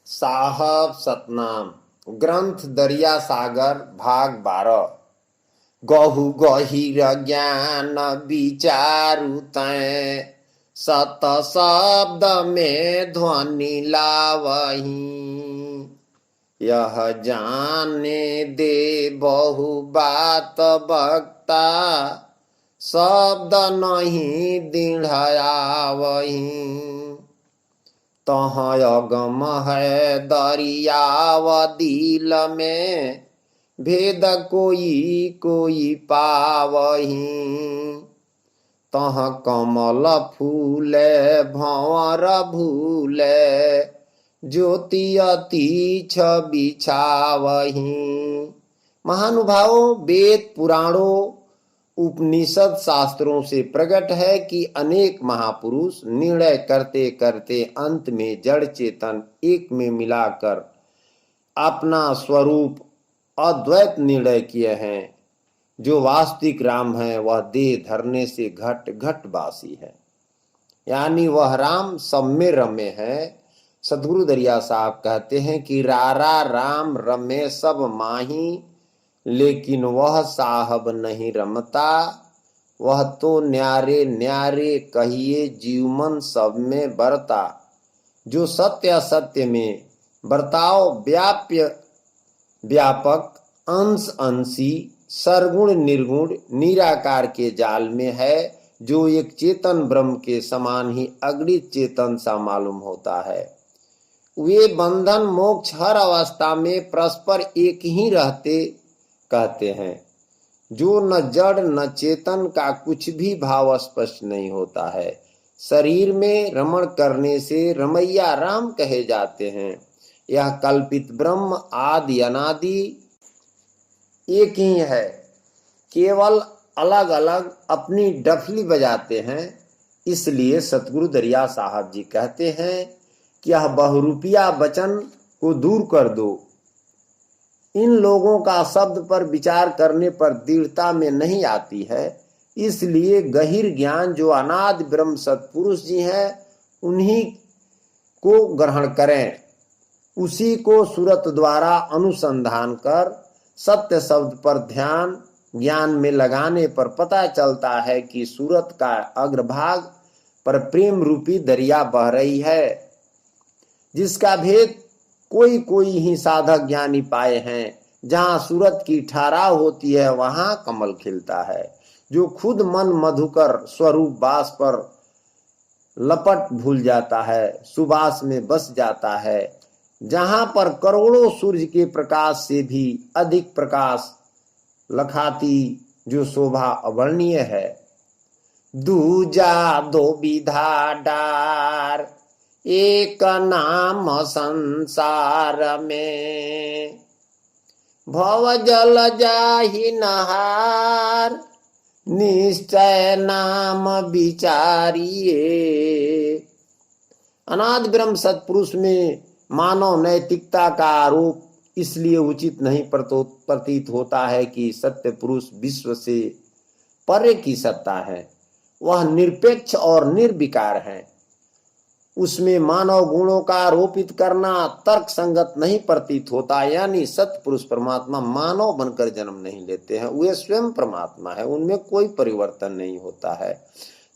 साहब सतनाम ग्रंथ दरिया सागर भाग 12। गहु गहीर ज्ञान विचारु तैं सत शब्द में ध्वनि लावहीं। यह जाने दे बहु बात वक्ता शब्द नहीं दृढ़ावहीं। तह अगम है दरियाव दिल में भेद कोई कोई पावहीं। तह कमल फूले भंवर भूले ज्योति अति छवि छावहीं। महानुभावों, वेद पुराणों उपनिषद शास्त्रों से प्रकट है कि अनेक महापुरुष निर्णय करते करते अंत में जड़ चेतन एक में मिलाकर अपना स्वरूप अद्वैत निर्णय किए हैं। जो वास्तविक राम है वह देह धरने से घट घटवासी है, यानी वह राम सब में रमे है। सदगुरु दरिया साहब कहते हैं कि रारा राम रमे सब माही, लेकिन वह साहब नहीं रमता। वह तो न्यारे न्यारे कहिए जीवमन सब में बरता। जो सत्य असत्य में बर्ताव व्याप्य व्यापक अंश अंशी सरगुण निर्गुण निराकार के जाल में है, जो एक चेतन ब्रह्म के समान ही अगणित चेतन सा मालूम होता है। वे बंधन मोक्ष हर अवस्था में परस्पर एक ही रहते कहते हैं। जो न जड़ न चेतन का कुछ भी भाव स्पष्ट नहीं होता है। शरीर में रमण करने से रमैया राम कहे जाते हैं। यह कल्पित ब्रह्म आदि अनादि एक ही है, केवल अलग अलग अपनी डफली बजाते हैं। इसलिए सतगुरु दरिया साहब जी कहते हैं कि यह बहुरूपिया वचन को दूर कर दो। इन लोगों का शब्द पर विचार करने पर दृढ़ता में नहीं आती है। इसलिए गहीर ज्ञान जो अनादि ब्रह्म सत्पुरुष जी हैं उन्हीं को ग्रहण करें। उसी को सूरत द्वारा अनुसंधान कर सत्य शब्द पर ध्यान ज्ञान में लगाने पर पता चलता है कि सूरत का अग्रभाग पर प्रेम रूपी दरिया बह रही है, जिसका भेद कोई कोई ही साधक ज्ञानी पाए हैं। जहाँ सूरत की ठहराव होती है वहाँ कमल खिलता है। जो खुद मन मधुकर स्वरूप बास पर लपट भूल जाता है, सुबास में बस जाता है। जहाँ पर करोड़ों सूर्य के प्रकाश से भी अधिक प्रकाश लखाती जो शोभा अवर्णीय है। दूजा दो विधा डार एक नाम संसार में, भव जल जाहि नहार निश्चय नाम विचारिए। अनादि ब्रह्म सत्पुरुष में मानव नैतिकता का आरोप इसलिए उचित नहीं प्रतीत होता है कि सत्य पुरुष विश्व से परे की सत्ता है। वह निरपेक्ष और निर्विकार है। उसमें मानव गुणों का आरोपित करना तर्क संगत नहीं प्रतीत होता। यानी सत्य पुरुष परमात्मा मानव बनकर जन्म नहीं लेते हैं, वे स्वयं परमात्मा है, उनमें कोई परिवर्तन नहीं होता है।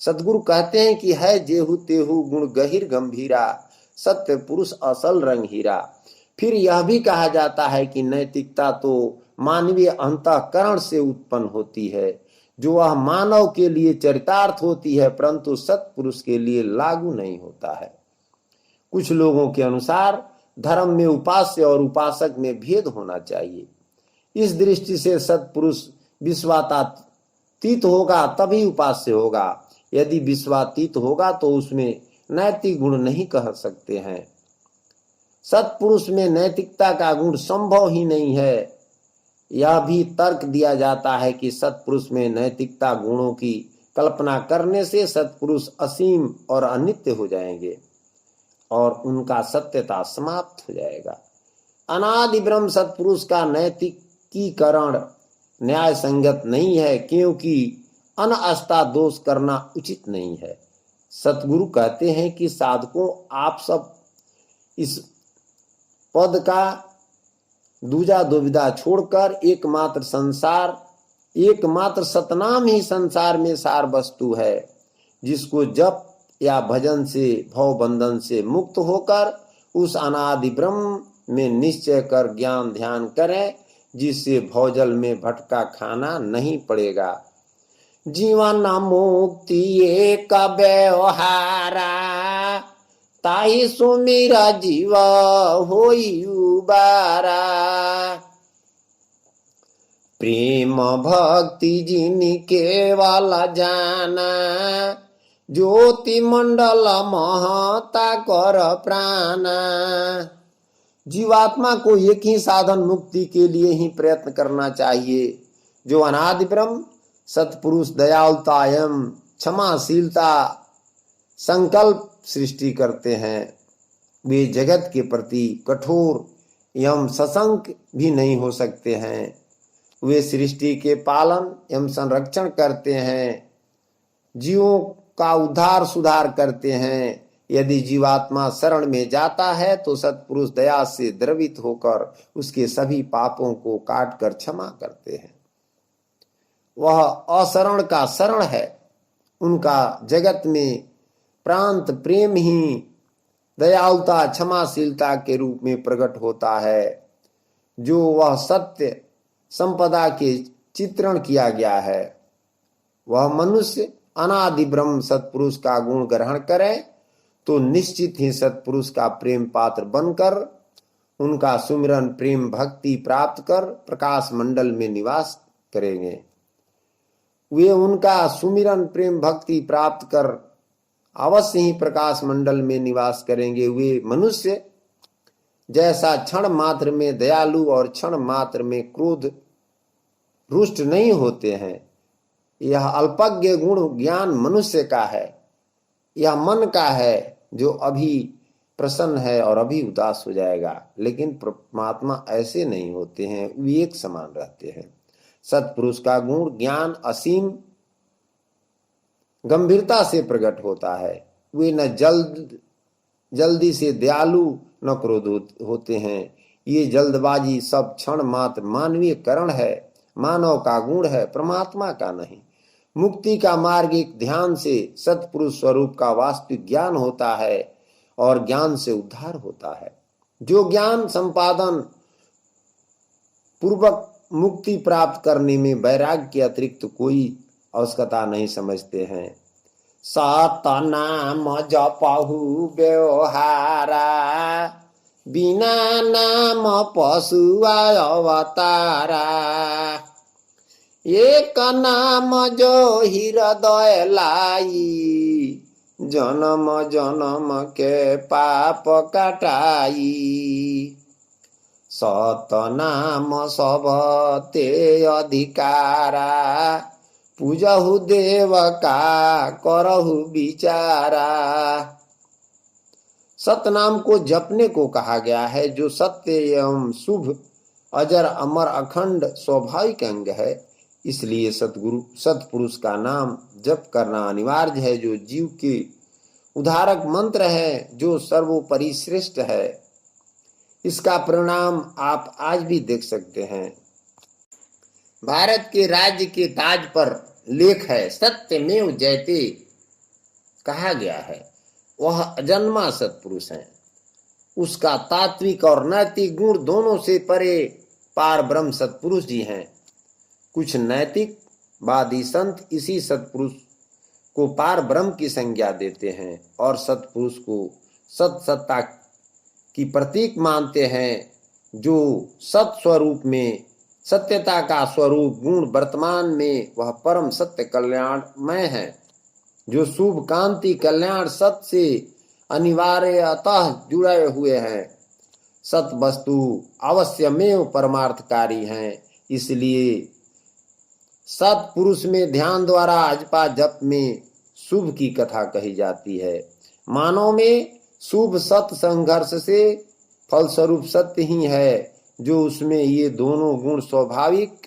सदगुरु कहते हैं कि है जेहु तेहु गुण गहीर गंभीरा, सत्य पुरुष असल रंग हीरा। फिर यह भी कहा जाता है कि नैतिकता तो मानवीय अंतःकरण से उत्पन्न होती है, जो वह मानव के लिए चरितार्थ होती है, परंतु सत्पुरुष के लिए लागू नहीं होता है। कुछ लोगों के अनुसार धर्म में उपास्य और उपासक में भेद होना चाहिए। इस दृष्टि से सत्पुरुष विश्वातीत होगा तभी उपास्य होगा। यदि विश्वातीत होगा तो उसमें नैतिक गुण नहीं कह सकते हैं। सत्पुरुष में नैतिकता का गुण संभव ही नहीं है। यह भी तर्क दिया जाता है कि सत्पुरुष में नैतिकता गुणों की कल्पना करने से सत्पुरुष असीम और अनित्य हो जाएंगे और उनका सत्यता समाप्त हो जाएगा। अनादि ब्रह्म सत्पुरुष का नैतिकीकरण न्याय संगत नहीं है, क्योंकि अनअस्ता दोष करना उचित नहीं है। सतगुरु कहते हैं कि साधकों, आप सब इस पद का दूजा दुविधा छोड़कर एकमात्र सतनाम ही संसार में सार वस्तु है, जिसको जप या भजन से भव बंधन से मुक्त होकर उस अनादि ब्रह्म में निश्चय कर ज्ञान ध्यान करें, जिससे भवजल में भटका खाना नहीं पड़ेगा। जीवन मुक्ति एक व्यवहारा, ताहि सुमिरा जीव होई उबारा। प्रेम भक्ति जिनि केवल जाना, ज्योति मंडल महता कर प्राणा। जीवात्मा को एक ही साधन मुक्ति के लिए ही प्रयत्न करना चाहिए, जो अनादि ब्रह्म सत्पुरुष दयालुता एवं क्षमाशीलता संकल्प सृष्टि करते हैं। वे जगत के प्रति कठोर एवं सशंक भी नहीं हो सकते हैं। वे सृष्टि के पालन एवं संरक्षण करते हैं, जीवों का उद्धार सुधार करते हैं। यदि जीवात्मा शरण में जाता है तो सत्पुरुष दया से द्रवित होकर उसके सभी पापों को काट कर क्षमा करते हैं। वह अशरण का शरण है। उनका जगत में प्रांत प्रेम ही दयालुता क्षमाशीलता के रूप में प्रकट होता है, जो वह सत्य संपदा के चित्रण किया गया है। वह मनुष्य अनादि ब्रह्म सत्पुरुष का गुण ग्रहण करे तो निश्चित ही सत्पुरुष का प्रेम पात्र बनकर उनका सुमिरन प्रेम भक्ति प्राप्त कर प्रकाश मंडल में निवास करेंगे। वे उनका सुमिरन प्रेम भक्ति प्राप्त कर अवश्य ही प्रकाश मंडल में निवास करेंगे। वे मनुष्य जैसा क्षण मात्र में दयालु और क्षण मात्र में क्रोध रुष्ट नहीं होते हैं। यह अल्पज्ञ गुण ज्ञान मनुष्य का है। यह मन का है, जो अभी प्रसन्न है और अभी उदास हो जाएगा। लेकिन परमात्मा ऐसे नहीं होते हैं, वे एक समान रहते हैं। सत्पुरुष का गुण ज्ञान असीम गंभीरता से प्रकट होता है। वे न जल्दी से दयालु न क्रोध होते हैं। ये जल्दबाजी सब क्षण मात्र मानवीय करण है, मानव का गुण है, परमात्मा का नहीं। मुक्ति का मार्ग एक ध्यान से सत्पुरुष स्वरूप का वास्तविक ज्ञान होता है और ज्ञान से उद्धार होता है। जो ज्ञान संपादन पूर्वक मुक्ति प्राप्त करने में वैराग्य के अतिरिक्त कोई आवश्यकता नहीं समझते हैं। सतनाम जपहु व्यवहारा, बिना नाम पशुआ अवतारा। एक नाम जो हृदय लाई, जन्म जन्म के पाप कटाई। सतनाम सब ते अधिकारा, पूजहु देव का करहु विचारा। सतनाम को जपने को कहा गया है, जो सत्य एवं शुभ अजर अमर अखंड स्वाभाविक अंग है। इसलिए सत्पुरुष का नाम जप करना अनिवार्य है, जो जीव के उद्धारक मंत्र है, जो सर्वोपरि श्रेष्ठ है। इसका परिणाम आप आज भी देख सकते हैं। भारत के राज्य के ताज पर लेख है, सत्यमेव जयते कहा गया है। वह अजन्मा सत्पुरुष है। उसका तात्विक और नैतिक गुण दोनों से परे पार ब्रह्म सत्पुरुष जी हैं। कुछ नैतिकवादी संत इसी सत्पुरुष को पार ब्रह्म की संज्ञा देते हैं और सत्पुरुष को सत्ता की प्रतीक मानते हैं, जो सत स्वरूप में सत्यता का स्वरूप गुण वर्तमान में वह परम सत्य कल्याणमय है, जो शुभ कांति कल्याण सत्य से अनिवार्यतः जुड़े हुए हैं। सत वस्तु अवश्यमेव परमार्थकारी हैं। इसलिए सत्पुरुष में ध्यान द्वारा अजपा जप में शुभ की कथा कही जाती है। मानव में शुभ सत्य संघर्ष से फलस्वरूप सत्य ही है, जो उसमें ये दोनों गुण स्वाभाविक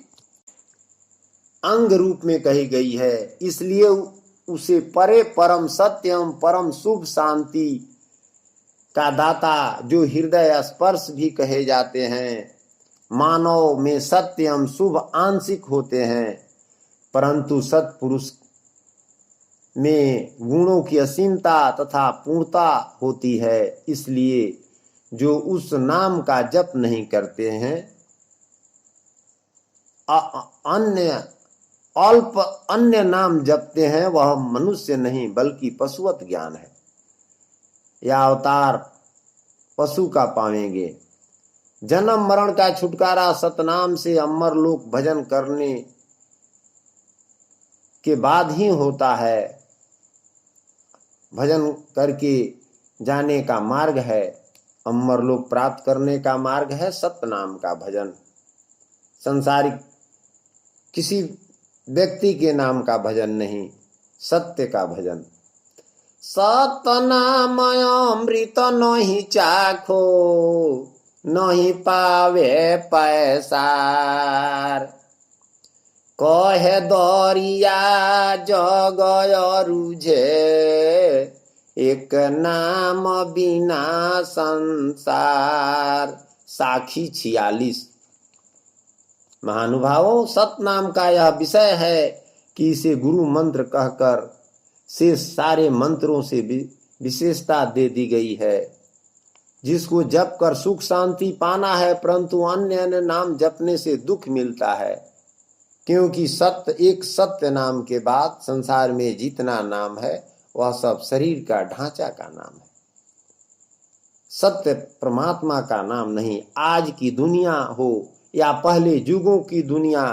अंग रूप में कही गई है। इसलिए उसे परे परम सत्य एवं परम शुभ शांति का दाता जो हृदय स्पर्श भी कहे जाते हैं। मानव में सत्य एवं शुभ आंशिक होते हैं, परंतु सत्पुरुष में गुणों की असीमता तथा पूर्णता होती है। इसलिए जो उस नाम का जप नहीं करते हैं, अन्य नाम जपते हैं, वह मनुष्य नहीं बल्कि पशुवत ज्ञान है। यह अवतार पशु का पावेंगे। जन्म मरण का छुटकारा सतनाम से अमर लोक भजन करने के बाद ही होता है। भजन करके जाने का मार्ग है, अमर लोक प्राप्त करने का मार्ग है सतनाम का भजन। संसारिक किसी व्यक्ति के नाम का भजन नहीं, सत्य का भजन। सतनाम अमृत नहीं चाखो, नहीं पावे पैसार। कहे दरिया जग रुझे, एक नाम बिना संसार। साखी 46। महानुभावों, सतनाम का यह विषय है कि इसे गुरु मंत्र कहकर से सारे मंत्रों से विशेषता दे दी गई है। जिसको जप कर सुख शांति पाना है, परंतु अन्य अन्य नाम जपने से दुख मिलता है। क्योंकि सत्य एक सत्य नाम के बाद संसार में जितना नाम है वह सब शरीर का ढांचा का नाम है। सत्य परमात्मा का नाम नहीं। आज की दुनिया हो या पहले युगों की दुनिया,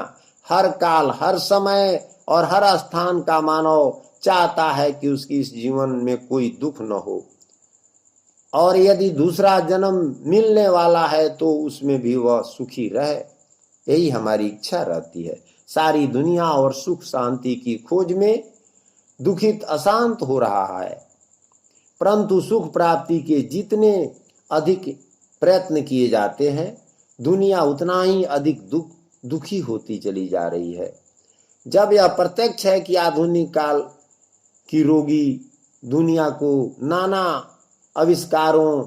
हर काल हर समय और हर स्थान का मानव चाहता है कि उसकी इस जीवन में कोई दुख न हो, और यदि दूसरा जन्म मिलने वाला है तो उसमें भी वह सुखी रहे। यही हमारी इच्छा रहती है। सारी दुनिया और सुख शांति की खोज में दुखित अशांत हो रहा है, परंतु सुख प्राप्ति के जितने अधिक प्रयत्न किए जाते हैं, दुनिया उतना ही अधिक दुखी होती चली जा रही है। जब यह प्रत्यक्ष है कि आधुनिक काल की रोगी दुनिया को नाना आविष्कारों,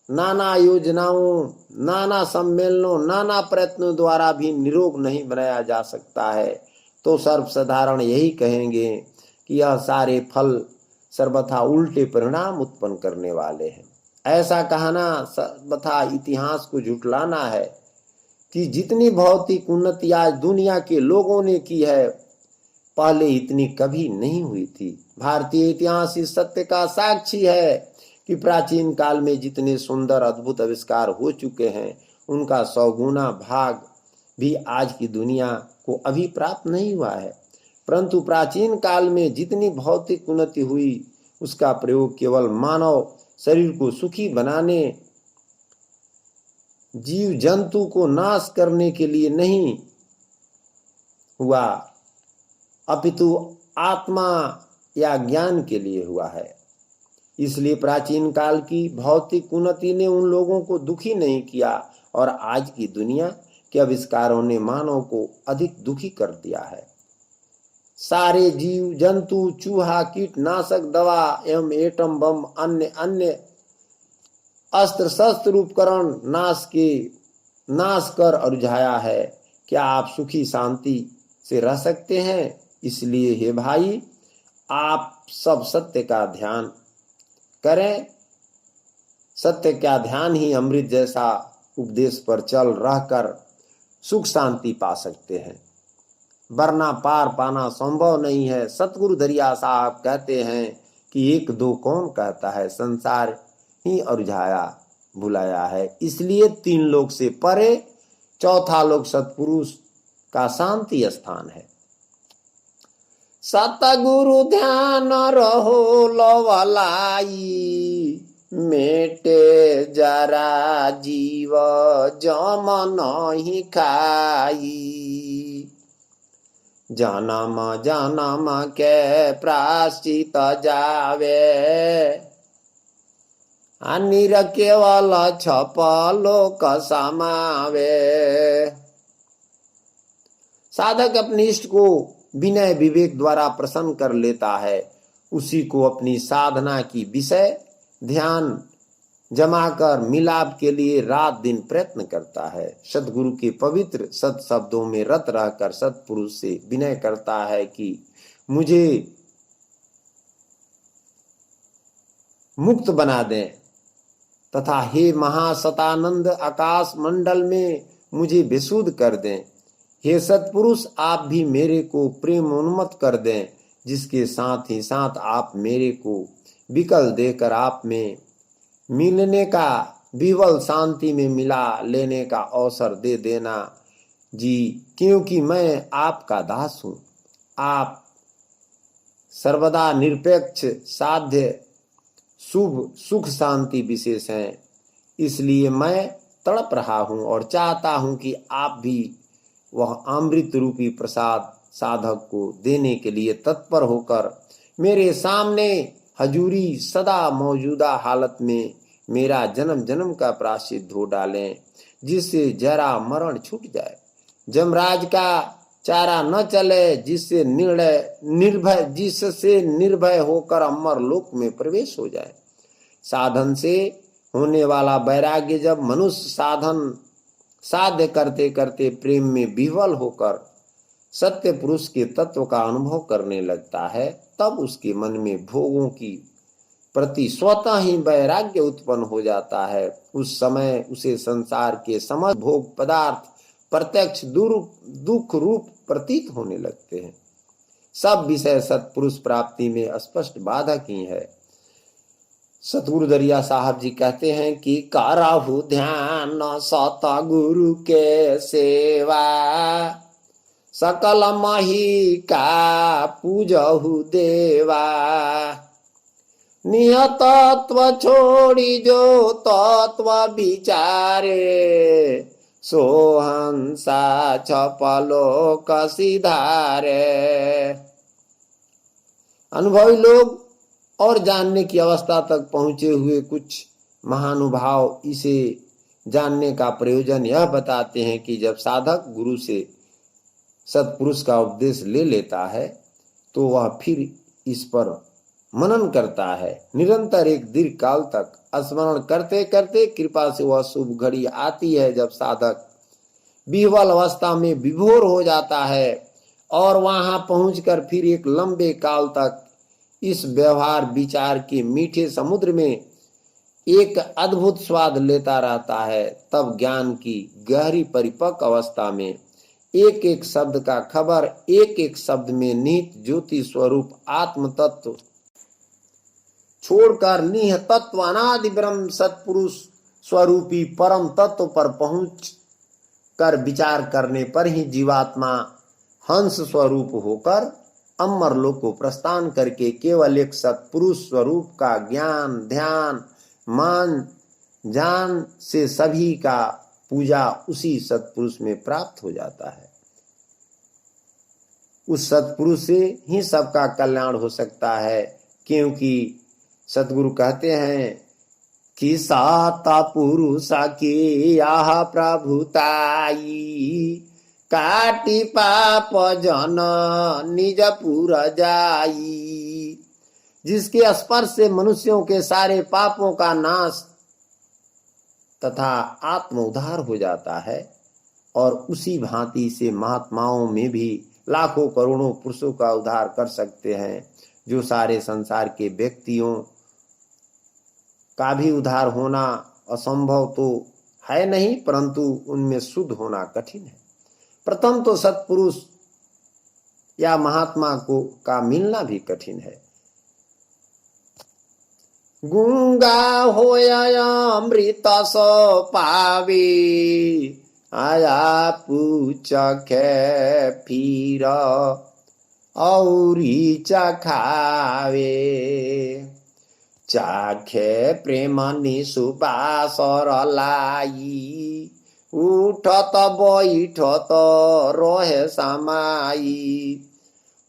नाना योजनाओं, नाना सम्मेलनों, नाना प्रयत्नों द्वारा भी निरोग नहीं बनाया जा सकता है, तो सर्वसाधारण यही कहेंगे कि यह सारे फल सर्वथा उल्टे परिणाम उत्पन्न करने वाले हैं। ऐसा कहना सर्वथा इतिहास को झुठलाना है कि जितनी भौतिक उन्नति आज दुनिया के लोगों ने की है, पहले इतनी कभी नहीं हुई थी। भारतीय इतिहास इस सत्य का साक्षी है कि प्राचीन काल में जितने सुंदर अद्भुत आविष्कार हो चुके हैं, उनका 100 गुना भाग भी आज की दुनिया को अभी प्राप्त नहीं हुआ है। परंतु प्राचीन काल में जितनी भौतिक उन्नति हुई, उसका प्रयोग केवल मानव शरीर को सुखी बनाने, जीव जंतु को नाश करने के लिए नहीं हुआ, अपितु आत्मा या ज्ञान के लिए हुआ है। इसलिए प्राचीन काल की भौतिक उन्नति ने उन लोगों को दुखी नहीं किया, और आज की दुनिया के आविष्कारों ने मानव को अधिक दुखी कर दिया है। सारे जीव जंतु, चूहा, कीटनाशक दवा एवं एटम बम, अन्य अस्त्र शस्त्र उपकरण नाश कर उलझाया है। क्या आप सुखी शांति से रह सकते हैं? इसलिए हे भाई, आप सब सत्य का ध्यान करें। सत्य का ध्यान ही अमृत जैसा उपदेश पर चल रहकर सुख शांति पा सकते हैं, वरना पार पाना संभव नहीं है। सतगुरु दरिया साहब कहते हैं कि 1 2 कौन कहता है, संसार ही उलझाया भुलाया है। इसलिए 3 लोक से परे 4था लोक सतपुरुष का शांति स्थान है। सतगुरु ध्यान रहो लवलाई, मेटे जरा जीव जम नहीं खाई। जन्म जन्म के प्राश्चित जावे, अनिर केवल छपलोक समावे। साधक अपने इष्ट को विनय विवेक द्वारा प्रसन्न कर लेता है, उसी को अपनी साधना की विषय ध्यान जमाकर मिलाप के लिए रात दिन प्रयत्न करता है। सतगुरु के पवित्र सत शब्दों में रत रहकर सतपुरुष से विनय करता है कि मुझे मुक्त बना दें तथा हे महासतानंद आकाश मंडल में मुझे विशुद्ध कर दें। हे सतपुरुष, आप भी मेरे को प्रेम उन्मत्त कर दें, जिसके साथ ही साथ आप मेरे को विकल देकर आप में मिलने का, विवल शांति में मिला लेने का अवसर दे देना जी, क्योंकि मैं आपका दास हूं। आप सर्वदा निरपेक्ष, साध्य, शुभ, सुख, शांति विशेष हैं। इसलिए मैं तड़प रहा हूं और चाहता हूं कि आप भी वह अमृत रूपी प्रसाद साधक को देने के लिए तत्पर होकर मेरे सामने हजूरी सदा मौजूदा हालत में मेरा जन्म जन्म का प्रायश्चित धो डालें, जिससे जरा मरण छूट जाए, जमराज का चारा न चले, जिससे निर्भय होकर अमर लोक में प्रवेश हो जाए। साधन से होने वाला वैराग्य जब मनुष्य साध्य करते करते प्रेम में विह्वल होकर सत्य पुरुष के तत्व का अनुभव करने लगता है, तब उसके मन में भोगों की प्रति स्वतः ही वैराग्य उत्पन्न हो जाता है। उस समय उसे संसार के समस्त भोग पदार्थ प्रत्यक्ष दुख रूप प्रतीत होने लगते हैं। सब विषय सत्पुरुष प्राप्ति में स्पष्ट बाधक ही है। सतगुरु दरिया साहब जी कहते हैं कि कराहु ध्यान सतगुरु के सेवा, सकल मही का पूजहु देवा, नियतत्व छोड़ी जो तत्व विचारे, सोहंसा छपलो कसिधारे। अनुभवी लोग और जानने की अवस्था तक पहुंचे हुए कुछ महानुभाव इसे जानने का प्रयोजन यह बताते हैं कि जब साधक गुरु से सत्पुरुष का उपदेश ले लेता है तो वह फिर इस पर मनन करता है। निरंतर एक दीर्घ काल तक स्मरण करते करते कृपा से वह शुभ घड़ी आती है जब साधक विह्वल अवस्था में विभोर हो जाता है और वहां पहुंचकर फिर एक लंबे काल तक इस व्यवहार विचार के मीठे समुद्र में एक अद्भुत स्वाद लेता रहता है। तब ज्ञान की गहरी परिपक्व अवस्था में एक एक शब्द का खबर, एक एक शब्द में निहित ज्योति स्वरूप आत्म तत्व छोड़कर निह तत्व अनादि ब्रह्म सत्पुरुष स्वरूपी परम तत्व पर पहुंच कर विचार करने पर ही जीवात्मा हंस स्वरूप होकर अमर लोक को प्रस्थान करके केवल एक सत्पुरुष स्वरूप का ज्ञान, ध्यान, मान, जान से सभी का पूजा उसी सत्पुरुष में प्राप्त हो जाता है। उस सत्पुरुष से ही सबका कल्याण हो सकता है, क्योंकि सतगुरु कहते हैं कि साता पुरुषा की आह प्रभुताई, काटी पाप जन निज पुर जाई। जिसके स्पर्श से मनुष्यों के सारे पापों का नाश तथा आत्म उद्धार हो जाता है, और उसी भांति से महात्माओं में भी लाखों करोड़ों पुरुषों का उद्धार कर सकते हैं। जो सारे संसार के व्यक्तियों का भी उद्धार होना असंभव तो है नहीं, परंतु उनमें शुद्ध होना कठिन है। प्रथम तो सत्पुरुष या महात्मा को का मिलना भी कठिन है। गूंगा होया अमृत सो पावे, आया पूछ के फिर औरी चखावे। चाखे प्रेम निसुबासर लाई, उठत बैठत रोहे समाई।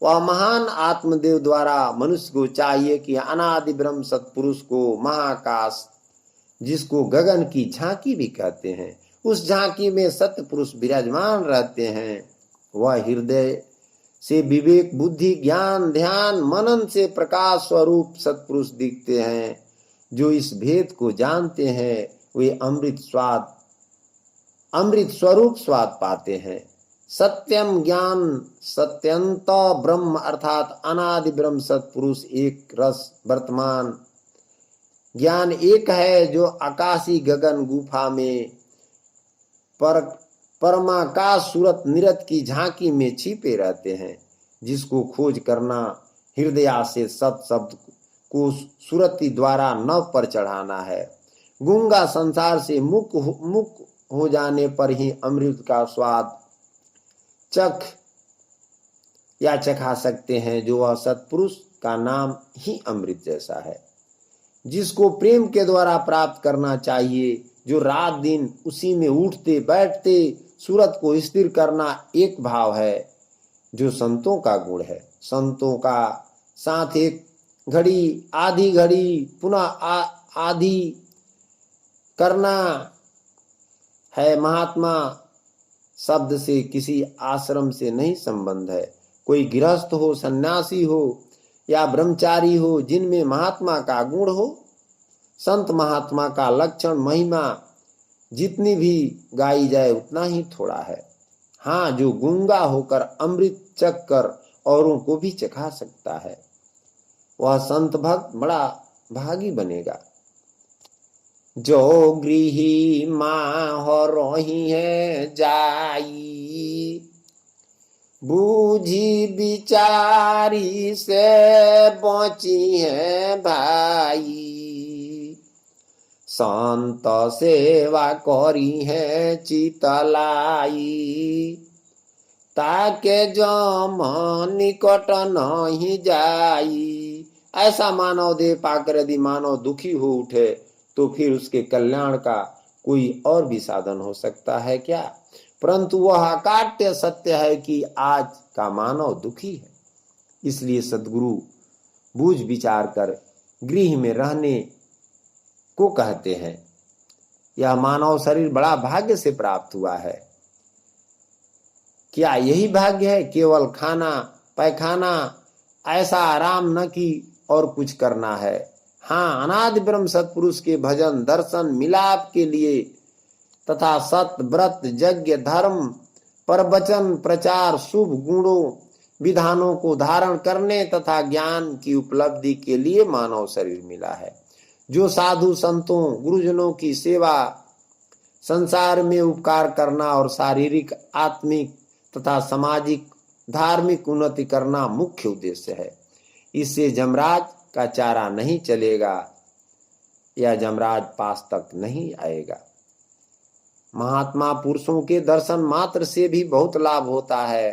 वह महान आत्मदेव द्वारा मनुष्य को चाहिए कि अनादि ब्रह्म सत्पुरुष को महाकाश, जिसको गगन की झांकी भी कहते हैं, उस झांकी में सत्य पुरुष विराजमान रहते हैं। वह हृदय से विवेक, बुद्धि, ज्ञान, ध्यान, मनन से प्रकाश स्वरूप सत्पुरुष दिखते हैं। जो इस भेद को जानते हैं वे अमृत स्वरूप स्वाद पाते हैं। सत्यम ज्ञान सत्यंत ब्रह्म अर्थात अनादि ब्रह्म सत्पुरुष एक रस वर्तमान ज्ञान एक है, जो आकाशी गगन गुफा में परमाकाश सूरत निरत की झांकी में छिपे रहते हैं, जिसको खोज करना हृदय से सत शब्द को सुरति द्वारा नव पर चढ़ाना है। गूंगा संसार से मुक्त हो जाने पर ही अमृत का स्वाद चखा सकते हैं, जो वह सत्पुरुष का नाम ही अमृत जैसा है, जिसको प्रेम के द्वारा प्राप्त करना चाहिए, जो रात दिन उसी में उठते बैठते सूरत को स्थिर करना एक भाव है, जो संतों का गुण है। संतों का साथ एक घड़ी आधी घड़ी पुनः आधी करना है। महात्मा शब्द से किसी आश्रम से नहीं संबंध है। कोई गृहस्थ हो, सन्यासी हो या ब्रह्मचारी हो, जिनमें महात्मा का गुण हो। संत महात्मा का लक्षण महिमा जितनी भी गाई जाए उतना ही थोड़ा है। हाँ, जो गूंगा होकर अमृत चख कर औरों को भी चखा सकता है, वह संत भक्त बड़ा भागी बनेगा। जो गृही माँ हो रोही है जाई, बूझी बिचारी से बची है भाई। संत सेवा करी है चितलाई, ताके जम निकट नहीं जाई। ऐसा मानव देह पाकर यदि मानव दुखी हो उठे तो फिर उसके कल्याण का कोई और भी साधन हो सकता है क्या? परंतु वह अकाट्य सत्य है कि आज का मानव दुखी है। इसलिए सद्गुरु बूझ विचार कर गृह में रहने को कहते हैं। यह मानव शरीर बड़ा भाग्य से प्राप्त हुआ है। क्या यही भाग्य है? केवल खाना पैखाना ऐसा आराम न कि और कुछ करना है। हाँ, अनादि ब्रह्म सत्पुरुष के भजन दर्शन मिलाप के लिए तथा सत व्रत यज्ञ धर्म प्रवचन प्रचार शुभ गुणों विधानों को धारण करने तथा ज्ञान की उपलब्धि के लिए मानव शरीर मिला है। जो साधु संतों गुरुजनों की सेवा, संसार में उपकार करना और शारीरिक आत्मिक तथा सामाजिक धार्मिक उन्नति करना मुख्य उद्देश्य है। इससे जमराज का चारा नहीं चलेगा या जमराज पास तक नहीं आएगा। महात्मा पुरुषों के दर्शन मात्र से भी बहुत लाभ होता है।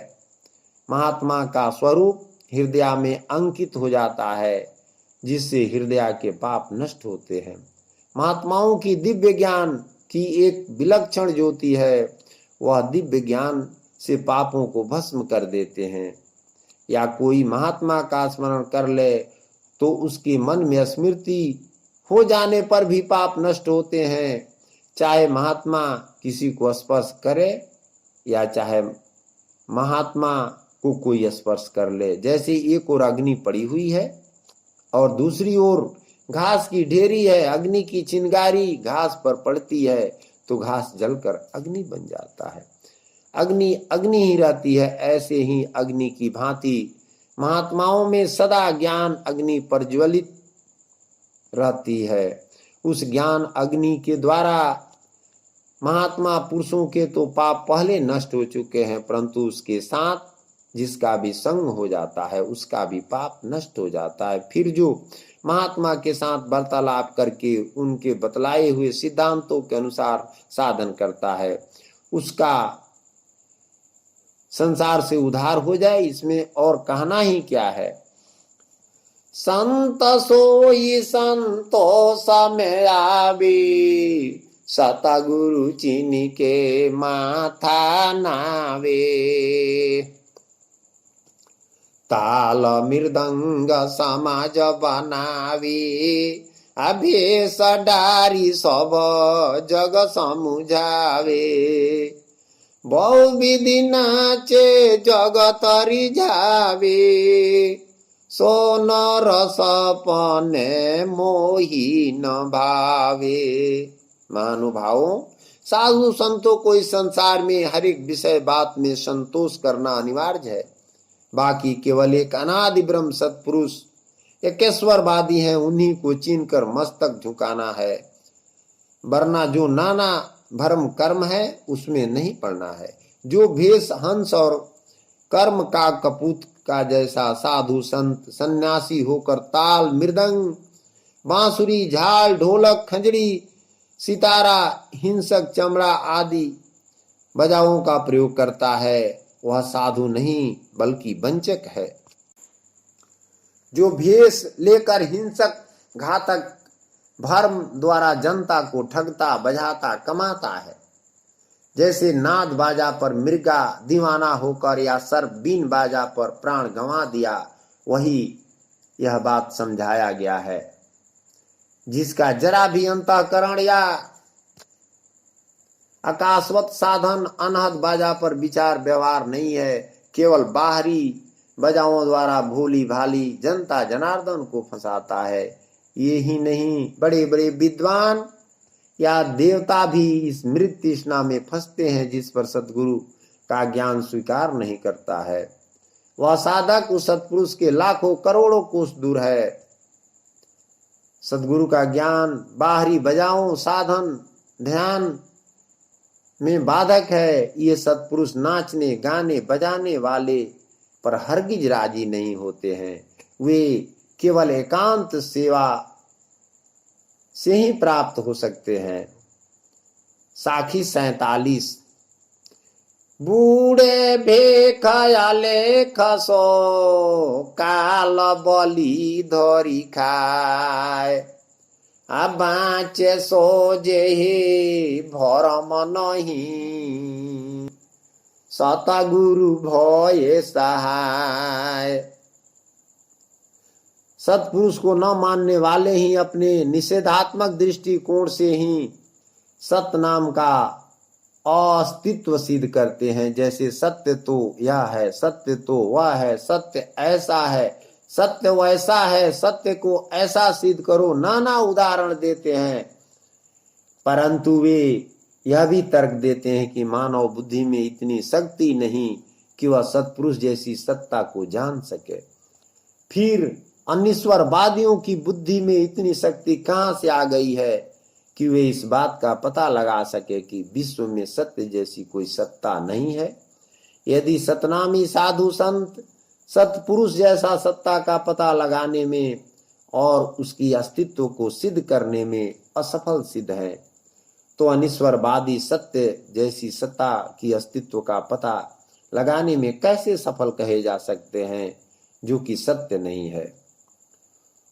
महात्मा का स्वरूप हृदय में अंकित हो जाता है, जिससे हृदय के पाप नष्ट होते हैं। महात्माओं की दिव्य ज्ञान की एक विलक्षण ज्योति है। वह दिव्य ज्ञान से पापों को भस्म कर देते हैं। या कोई महात्मा का स्मरण कर ले तो उसके मन में स्मृति हो जाने पर भी पाप नष्ट होते हैं, चाहे महात्मा किसी को स्पर्श करे या चाहे महात्मा को कोई स्पर्श कर ले। जैसे एक ओर अग्नि पड़ी हुई है और दूसरी ओर घास की ढेरी है। अग्नि की चिंगारी घास पर पड़ती है तो घास जलकर अग्नि बन जाता है। अग्नि अग्नि ही रहती है। ऐसे ही अग्नि की भांति महात्माओं में सदा ज्ञान अग्नि प्रज्वलित रहती है। उस ज्ञान अग्नि के द्वारा महात्मा पुरुषों के तो पाप पहले नष्ट हो चुके हैं, परंतु उसके साथ जिसका भी संग हो जाता है उसका भी पाप नष्ट हो जाता है। फिर जो महात्मा के साथ वार्तालाप करके उनके बतलाए हुए सिद्धांतों के अनुसार साधन करता है, उसका संसार से उद्धार हो जाए। इसमें और कहना ही क्या है। संत सोई संतोष में आवे, सतगुरु चिन्ह के माथा नावे। ताल मृदंग समाज बनावे, अभेष डारी सब जग समुझावे। बहु विधि नाचे जगत रिझावे, सो न रस पने मोही न भावे। महानुभावों, साधु संतों को इस संसार में हर एक विषय बात में संतोष करना अनिवार्य है। बाकी केवल एक अनादि ब्रह्म सत्पुरुष एकेश्वरवादी हैं, उन्हीं को चिन्हकर मस्तक झुकाना है, वरना जो नाना भरम कर्म है उसमें नहीं पड़ना है। जो भेष हंस और कर्म का कपूत का जैसा साधु संत सन्यासी होकर ताल मृदंग बांसुरी झाल ढोलक खंजरी सितारा हिंसक चमड़ा आदि बजाओं का प्रयोग करता है, वह साधु नहीं बल्कि वंचक है। जो भेष लेकर हिंसक घातक भर्म द्वारा जनता को ठगता बजाता कमाता है, जैसे नाद बाजा पर मृगा दीवाना होकर या सर्प बीन बाजा पर प्राण गंवा दिया, वही यह बात समझाया गया है। जिसका जरा भी अंतःकरण या आकाशवत साधन अनहद बाजा पर विचार व्यवहार नहीं है, केवल बाहरी बजाओं द्वारा भोली भाली जनता जनार्दन को फंसाता है। ये ही नहीं, बड़े बड़े विद्वान या देवता भी इस मृत तृष्णा में फंसते हैं, जिस पर सद्गुरु का ज्ञान स्वीकार नहीं करता है। वह साधक उस सत्पुरुष के लाखों करोड़ों कोस दूर है। सद्गुरु का ज्ञान बाहरी बजाओं साधन ध्यान में बाधक है। ये सत्पुरुष नाचने गाने बजाने वाले पर हरगिज राजी नहीं होते हैं। वे केवल एकांत सेवा से ही प्राप्त हो सकते हैं। साखी 47। बूढ़े भेखयाले खसो काल बली धरी खाए, आ बाँचे सोजे भरम नहीं, सतगुरु भय सहाय। सत्पुरुष को न मानने वाले ही अपने निषेधात्मक दृष्टिकोण से ही सत्य नाम का अस्तित्व सिद्ध करते हैं। जैसे सत्य तो यह है, सत्य तो वह है, सत्य ऐसा है, सत्य वैसा है, सत्य को ऐसा सिद्ध करो, नाना उदाहरण देते हैं। परंतु वे यह भी तर्क देते हैं कि मानव बुद्धि में इतनी शक्ति नहीं कि वह सत्पुरुष जैसी सत्ता को जान सके। फिर अनिश्वरवादियों की बुद्धि में इतनी शक्ति कहां से आ गई है कि वे इस बात का पता लगा सके कि विश्व में सत्य जैसी कोई सत्ता नहीं है। यदि सतनामी साधु संत सत्पुरुष जैसा सत्ता का पता लगाने में और उसकी अस्तित्व को सिद्ध करने में असफल सिद्ध है, तो अनिश्वरवादी सत्य जैसी सत्ता की अस्तित्व का पता लगाने में कैसे सफल कहे जा सकते हैं, जो कि सत्य नहीं है।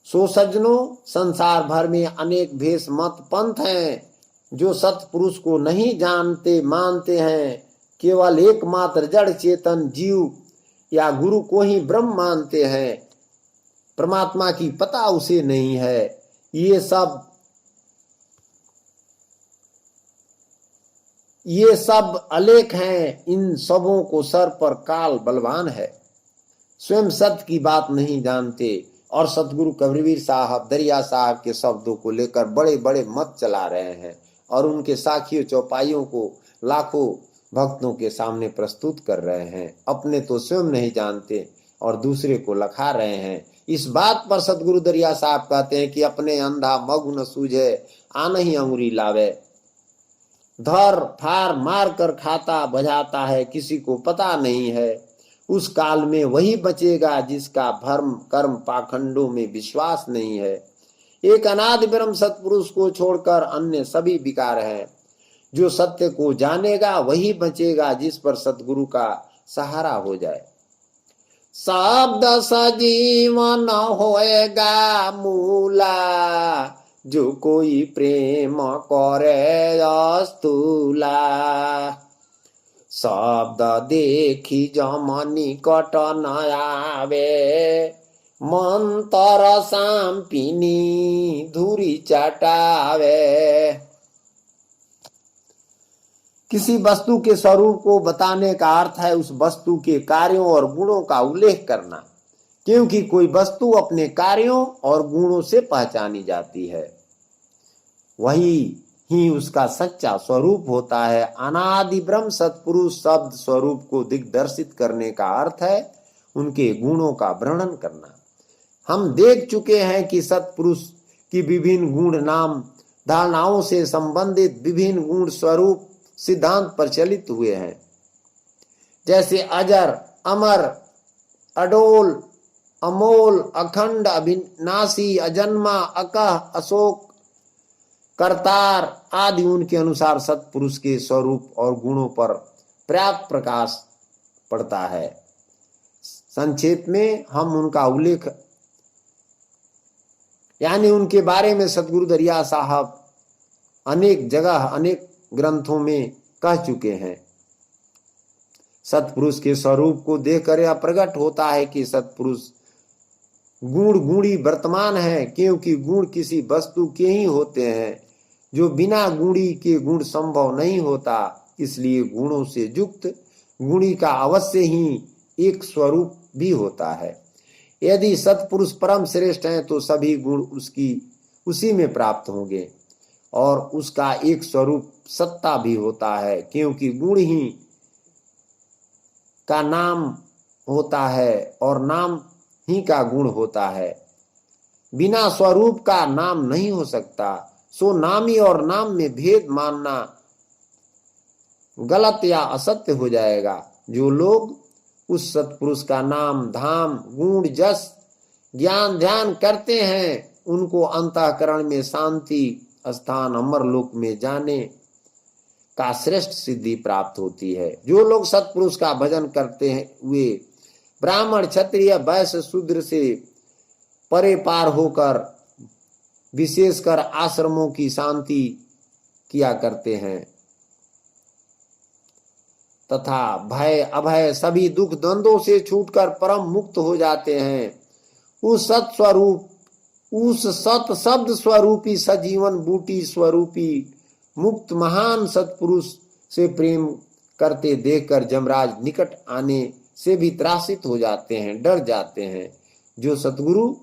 सो सज्जनों, संसार भर में अनेक भेष मत पंथ हैं जो सत्पुरुष को नहीं जानते मानते हैं, केवल एकमात्र जड़ चेतन जीव या गुरु को ही ब्रह्म मानते हैं। परमात्मा की पता उसे नहीं है। ये सब अलेख हैं। इन सबों को सर पर काल बलवान है। स्वयं सत्य की बात नहीं जानते और सतगुरु कबीर साहब दरिया साहब के शब्दों को लेकर बड़े बड़े मत चला रहे हैं और उनके साखियों चौपाइयों को लाखों भक्तों के सामने प्रस्तुत कर रहे हैं। अपने तो स्वयं नहीं जानते और दूसरे को लखा रहे हैं। इस बात पर सतगुरु दरिया साहब कहते हैं कि अपने अंधा मगु न सूझे, आन ही अंगुरी लावे। धर फार मार कर खाता बजाता है, किसी को पता नहीं है। उस काल में वही बचेगा जिसका भर्म कर्म पाखंडों में विश्वास नहीं है। एक अनादि ब्रह्म सत्पुरुष को छोड़कर अन्य सभी विकार हैं। जो सत्य को जानेगा वही बचेगा, जिस पर सतगुरु का सहारा हो जाए। शब्द सजीवन होएगा मूला, जो कोई प्रेम करे अस्तूला। शब्द देखी जमनी कट न आवे, मंतर सांपिनी धूरी चटावे। किसी वस्तु के स्वरूप को बताने का अर्थ है उस वस्तु के कार्यों और गुणों का उल्लेख करना। क्योंकि कोई वस्तु अपने कार्यों और गुणों से पहचानी जाती है, वही ही उसका सच्चा स्वरूप होता है। अनादि ब्रह्म सत्पुरुष शब्द स्वरूप को दिग्दर्शित करने का अर्थ है उनके गुणों का वर्णन करना। हम देख चुके हैं कि सत्पुरुष की विभिन्न गुण नाम धारणाओं से संबंधित विभिन्न गुण स्वरूप सिद्धांत प्रचलित हुए हैं, जैसे अजर, अमर, अडोल, अमोल, अखंड, अविनाशी, अजन्मा, अकह, अशोक, करतार आदि। उनके अनुसार सत्पुरुष के स्वरूप और गुणों पर पर्याप्त प्रकाश पड़ता है। संक्षेप में हम उनका उल्लेख यानी उनके बारे में सतगुरु दरिया साहब अनेक जगह अनेक ग्रंथों में कह चुके हैं। सत्पुरुष के स्वरूप को देखकर यह प्रकट होता है कि सत्पुरुष गुण गुणी वर्तमान है, क्योंकि गुण किसी वस्तु के ही होते हैं जो बिना गुणी के गुण संभव नहीं होता। इसलिए गुणों से युक्त गुणी का अवश्य ही एक स्वरूप भी होता है। यदि सत्पुरुष परम श्रेष्ठ हैं तो सभी गुण उसी में प्राप्त होंगे और उसका एक स्वरूप सत्ता भी होता है, क्योंकि गुण ही का नाम होता है और नाम ही का गुण होता है। बिना स्वरूप का नाम नहीं हो सकता। सो नामी और नाम में भेद मानना गलत या असत्य हो जाएगा। जो लोग उस सत्पुरुष का नाम, धाम, गुण, जस, ज्ञान, ध्यान करते हैं उनको अंतःकरण में शांति स्थान अमरलोक में जाने का श्रेष्ठ सिद्धि प्राप्त होती है। जो लोग सत्पुरुष का भजन करते हैं वे ब्राह्मण, क्षत्रिय, वैश्य, शूद्र से परे पार होकर विशेषकर आश्रमों की शांति किया करते हैं तथा भय, अभय सभी दुख द्वंद्वों से छूटकर परम मुक्त हो जाते हैं। उस सत्स्वरूप, उस सत शब्द स्वरूपी सजीवन बूटी स्वरूपी मुक्त महान सत्पुरुष से प्रेम करते देखकर जमराज निकट आने से भी त्रासित हो जाते हैं, डर जाते हैं। जो सतगुरु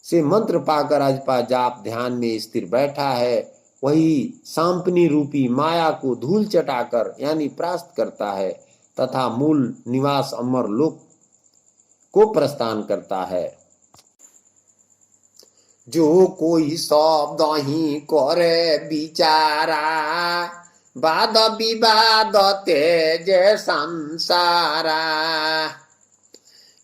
से मंत्र पाकर अजपा जाप ध्यान में स्थिर बैठा है वही सांपनी रूपी माया को धूल चटाकर यानी परास्त करता है तथा मूल निवास अमर लोक को प्रस्थान करता है। जो कोई शब्द ही करे विचारा, वाद विवाद तेज संसारा,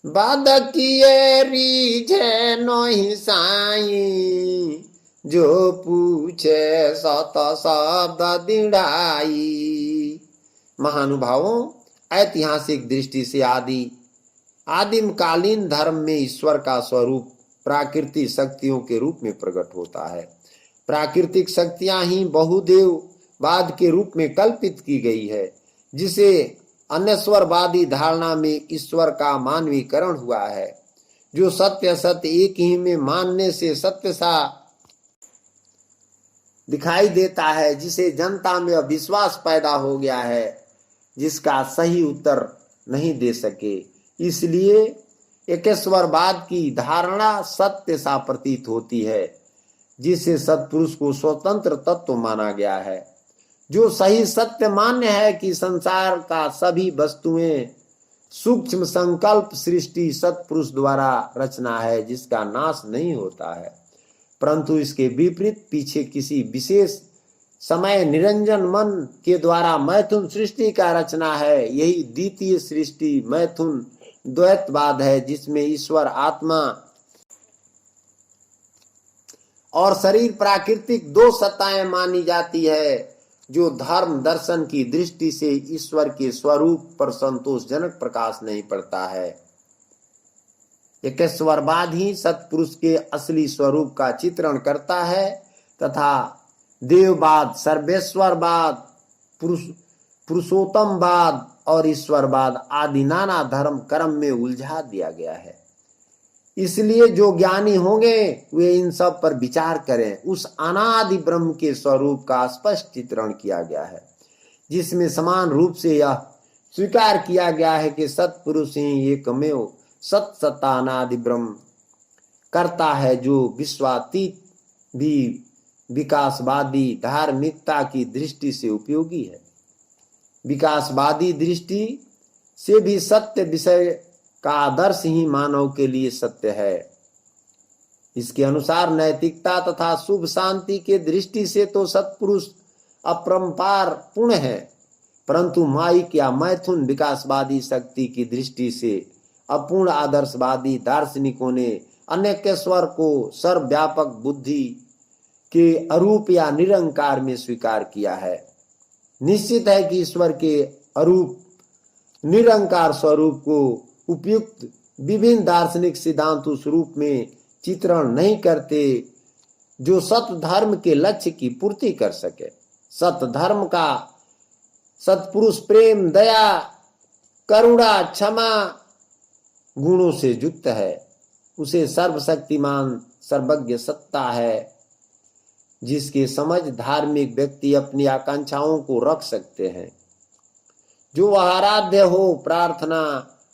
वाद किए रीझे नहीं साई, जो पूछे सत शब्द दिढ़ाई। महानुभावों, ऐतिहासिक दृष्टि से आदिम कालीन धर्म में ईश्वर का स्वरूप प्राकृतिक शक्तियों के रूप में प्रकट होता है। प्राकृतिक शक्तियां ही बहुदेववाद के रूप में कल्पित की गई है, जिसे अनश्वरवादी धारणा में ईश्वर का मानवीकरण हुआ है। जो सत्य सत्य एक ही में मानने से सत्य सा दिखाई देता है, जिसे जनता में अविश्वास पैदा हो गया है, जिसका सही उत्तर नहीं दे सके। इसलिए एकेश्वरवाद की धारणा सत्य सा प्रतीत होती है, जिसे सत्पुरुष को स्वतंत्र तत्व माना गया है। जो सही सत्य मान्य है कि संसार का सभी वस्तुएं सूक्ष्म संकल्प सृष्टि सत्पुरुष द्वारा रचना है, जिसका नाश नहीं होता है, परंतु इसके विपरीत पीछे किसी विशेष समय निरंजन मन के द्वारा मैथुन सृष्टि का रचना है। यही द्वितीय सृष्टि मैथुन द्वैतवाद है, जिसमें ईश्वर आत्मा और शरीर प्राकृतिक दो सत्ताएं मानी जाती है, जो धर्म दर्शन की दृष्टि से ईश्वर के स्वरूप पर संतोषजनक प्रकाश नहीं पड़ता है। एकेश्वरवाद ही सत्पुरुष के असली स्वरूप का चित्रण करता है तथा देववाद, सर्वेश्वरवाद, पुरुषोत्तमवाद और ईश्वरवाद आदि नाना धर्म कर्म में उलझा दिया गया है। इसलिए जो ज्ञानी होंगे वे इन सब पर विचार करें। उस अनादि ब्रह्म के स्वरूप का स्पष्ट चित्रण किया गया है, जिसमें समान रूप से यह स्वीकार किया गया है कि सत्पुरुष ही एकमेव सत सत्तानादि ब्रह्म करता है, जो विश्वातीत भी विकासवादी धार्मिकता की दृष्टि से उपयोगी है। विकासवादी दृष्टि से भी सत्य विषय का आदर्श ही मानव के लिए सत्य है। इसके अनुसार नैतिकता तथा शुभ शांति के दृष्टि से तो सत्पुरुष अपरंपार पूर्ण है, परंतु माइक या मैथुन विकासवादी शक्ति की दृष्टि से अपूर्ण आदर्शवादी दार्शनिकों ने अनेकेश्वर को सर्वव्यापक बुद्धि के अरूप या निरंकार में स्वीकार किया है। निश्चित है कि ईश्वर के अरूप निरंकार स्वरूप को उपयुक्त विभिन्न दार्शनिक सिद्धांत उस रूप में चित्रण नहीं करते जो सत धर्म के लक्ष्य की पूर्ति कर सके। सत धर्म का सत्पुरुष प्रेम, दया, करुणा, क्षमा गुणों से युक्त है। उसे सर्वशक्तिमान सर्वज्ञ सत्ता है, जिसके समझ धार्मिक व्यक्ति अपनी आकांक्षाओं को रख सकते हैं। जो वह आराध्य हो, प्रार्थना,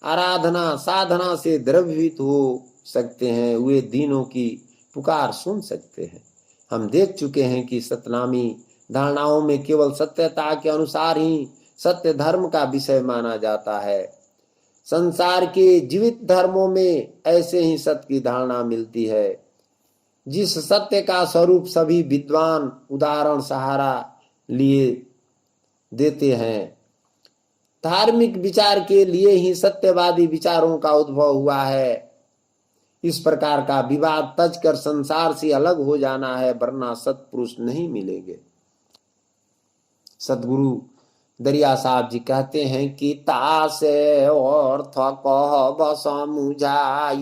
आराधना, साधना से द्रवीभूत हो सकते हैं, वे दीनों की पुकार सुन सकते हैं। हम देख चुके हैं कि सतनामी धारणाओं में केवल सत्यता के अनुसार ही सत्य धर्म का विषय माना जाता है। संसार के जीवित धर्मों में ऐसे ही सत्य की धारणा मिलती है, जिस सत्य का स्वरूप सभी विद्वान उदाहरण सहारा लिए देते हैं। धार्मिक विचार के लिए ही सत्यवादी विचारों का उद्भव हुआ है। इस प्रकार का विवाद तज कर संसार से अलग हो जाना है, वरना सत्पुरुष नहीं मिलेंगे। सदगुरु दरिया साहब जी कहते हैं कि तासे अर्थ कह समुझाई,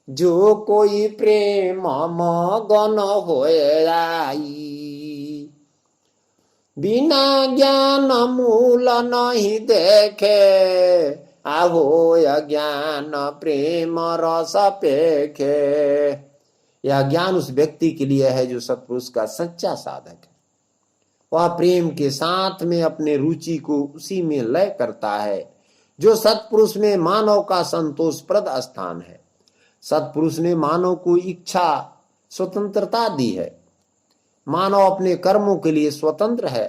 जो कोई प्रेम मगन होए आई। बिना ज्ञान मूल नहीं देखे, आहो अज्ञान प्रेम रस पेखे। यह ज्ञान उस व्यक्ति के लिए है जो सत्पुरुष का सच्चा साधक है। वह प्रेम के साथ में अपने रुचि को उसी में लय करता है जो सत्पुरुष में मानव का संतोषप्रद स्थान है। सत्पुरुष ने मानव को इच्छा स्वतंत्रता दी है। मानव अपने कर्मों के लिए स्वतंत्र है।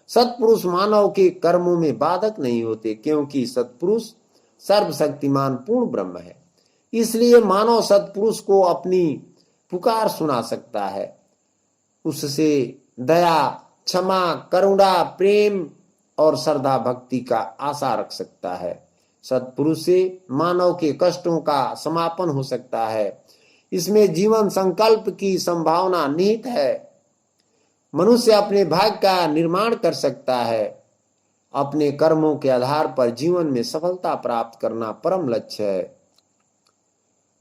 सत्पुरुष मानव के कर्मों में बाधक नहीं होते, क्योंकि सत्पुरुष सर्वशक्तिमान पूर्ण ब्रह्म है। इसलिए मानव सत्पुरुष को अपनी पुकार सुना सकता है, उससे दया, क्षमा, करुणा, प्रेम और श्रद्धा भक्ति का आशा रख सकता है। सत्पुरुष से मानव के कष्टों का समापन हो सकता है। इसमें जीवन संकल्प की संभावना निहित है। मनुष्य अपने भाग्य का निर्माण कर सकता है। अपने कर्मों के आधार पर जीवन में सफलता प्राप्त करना परम लक्ष्य है।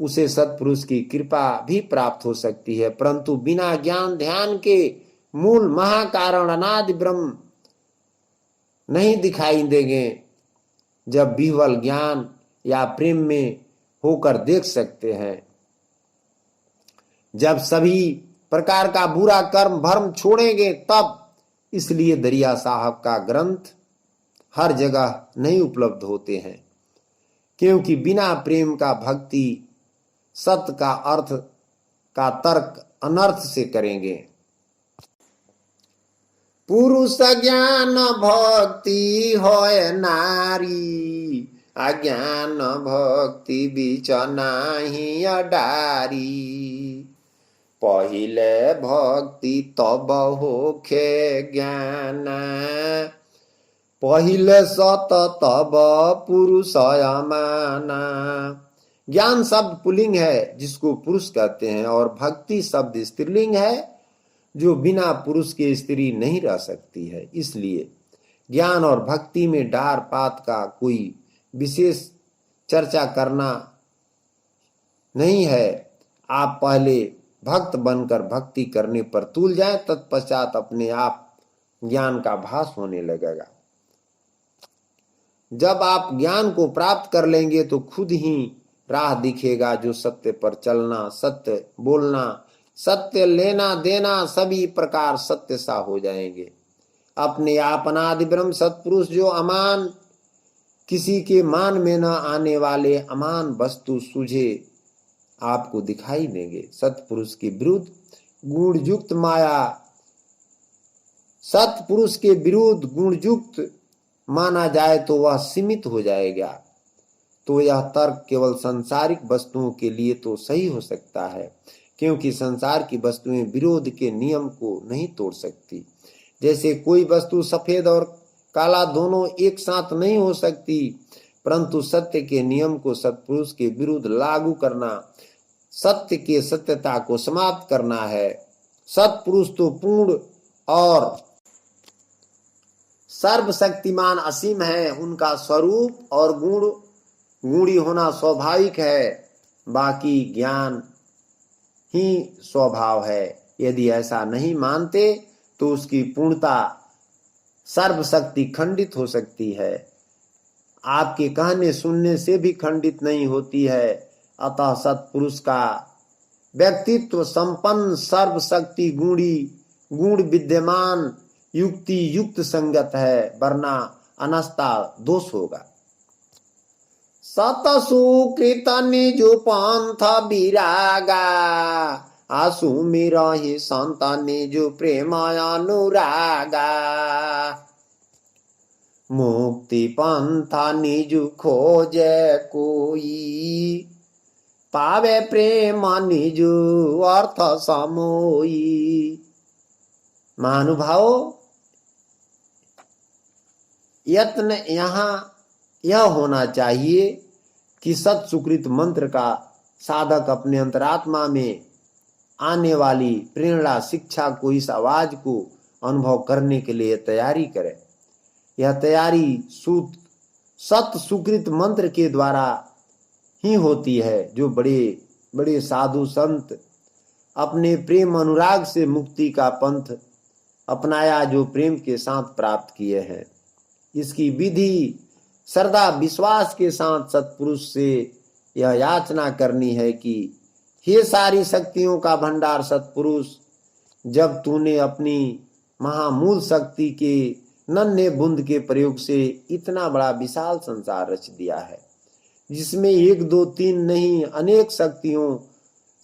उसे सत्पुरुष की कृपा भी प्राप्त हो सकती है, परंतु बिना ज्ञान ध्यान के मूल महाकारण अनादि ब्रह्म नहीं दिखाई देंगे। जब विह्वल ज्ञान या प्रेम में होकर देख सकते हैं, जब सभी प्रकार का बुरा कर्म भर्म छोड़ेंगे तब। इसलिए दरिया साहब का ग्रंथ हर जगह नहीं उपलब्ध होते हैं, क्योंकि बिना प्रेम का भक्ति सत्य का अर्थ का तर्क अनर्थ से करेंगे। पुरुष ज्ञान भक्ति होय नारी, अज्ञान भक्ति बीच नाही अडारी। पहिले भक्ति तब होखे ज्ञान, पहिले सत तब पुरुष अमाना। ज्ञान शब्द पुल्लिंग है जिसको पुरुष कहते हैं, और भक्ति शब्द स्त्रीलिंग है जो बिना पुरुष के स्त्री नहीं रह सकती है। इसलिए ज्ञान और भक्ति में डार पात का कोई विशेष चर्चा करना नहीं है। आप पहले भक्त बनकर भक्ति करने पर तुल जाएं, तत्पश्चात अपने आप ज्ञान का भास होने लगेगा। जब आप ज्ञान को प्राप्त कर लेंगे तो खुद ही राह दिखेगा, जो सत्य पर चलना, सत्य बोलना, सत्य लेना देना सभी प्रकार सत्य सा हो जाएंगे। अपने आप अनादि ब्रह्म सत्पुरुष जो अमान किसी के मान में न आने वाले अमान वस्तु सूझे आपको दिखाई देंगे। सत्पुरुष के विरुद्ध गुणयुक्त माया सत्पुरुष के विरुद्ध गुणयुक्त माना जाए तो वह सीमित हो जाएगा। तो यह तर्क केवल सांसारिक वस्तुओं के लिए तो सही हो सकता है, क्योंकि संसार की वस्तुएं विरोध के नियम को नहीं तोड़ सकती। जैसे कोई वस्तु सफेद और काला दोनों एक साथ नहीं हो सकती, परंतु सत्य के नियम को सत्पुरुष के विरुद्ध लागू करना सत्य के सत्यता को समाप्त करना है। सत्पुरुष तो पूर्ण और सर्वशक्तिमान असीम है, उनका स्वरूप और गुणी होना स्वाभाविक है, बाकी ज्ञान ही स्वभाव है। यदि ऐसा नहीं मानते तो उसकी पूर्णता सर्वशक्ति खंडित हो सकती है, आपके कहने सुनने से भी खंडित नहीं होती है। अतः सत्पुरुष का व्यक्तित्व संपन्न सर्वशक्ति गुण विद्यमान युक्ति युक्त संगत है, वरना अनस्ता दोष होगा। सतसुकृत निज पंथ विरागा आसु मिरहि संत निज प्रेम अनुरागा मुक्ति पंथा निज खोजे कोई पावे प्रेम निज अर्थ समोई। महानुभाव, यत्न यहाँ यह होना चाहिए कि सत सुकृत मंत्र का साधक अपने अंतरात्मा में आने वाली प्रेरणा शिक्षा को, इस आवाज को अनुभव करने के लिए तैयारी करे। यह तैयारी सत सुकृत मंत्र के द्वारा ही होती है। जो बड़े बड़े साधु संत अपने प्रेम अनुराग से मुक्ति का पंथ अपनाया, जो प्रेम के साथ प्राप्त किए हैं, इसकी विधि श्रद्धा विश्वास के साथ सत्पुरुष से यह याचना करनी है कि हे सारी शक्तियों का भंडार सत्पुरुष, जब तूने अपनी महामूल शक्ति के नन्हे बूंद के प्रयोग से इतना बड़ा विशाल संसार रच दिया है, जिसमें 1 2 3 नहीं अनेक शक्तियों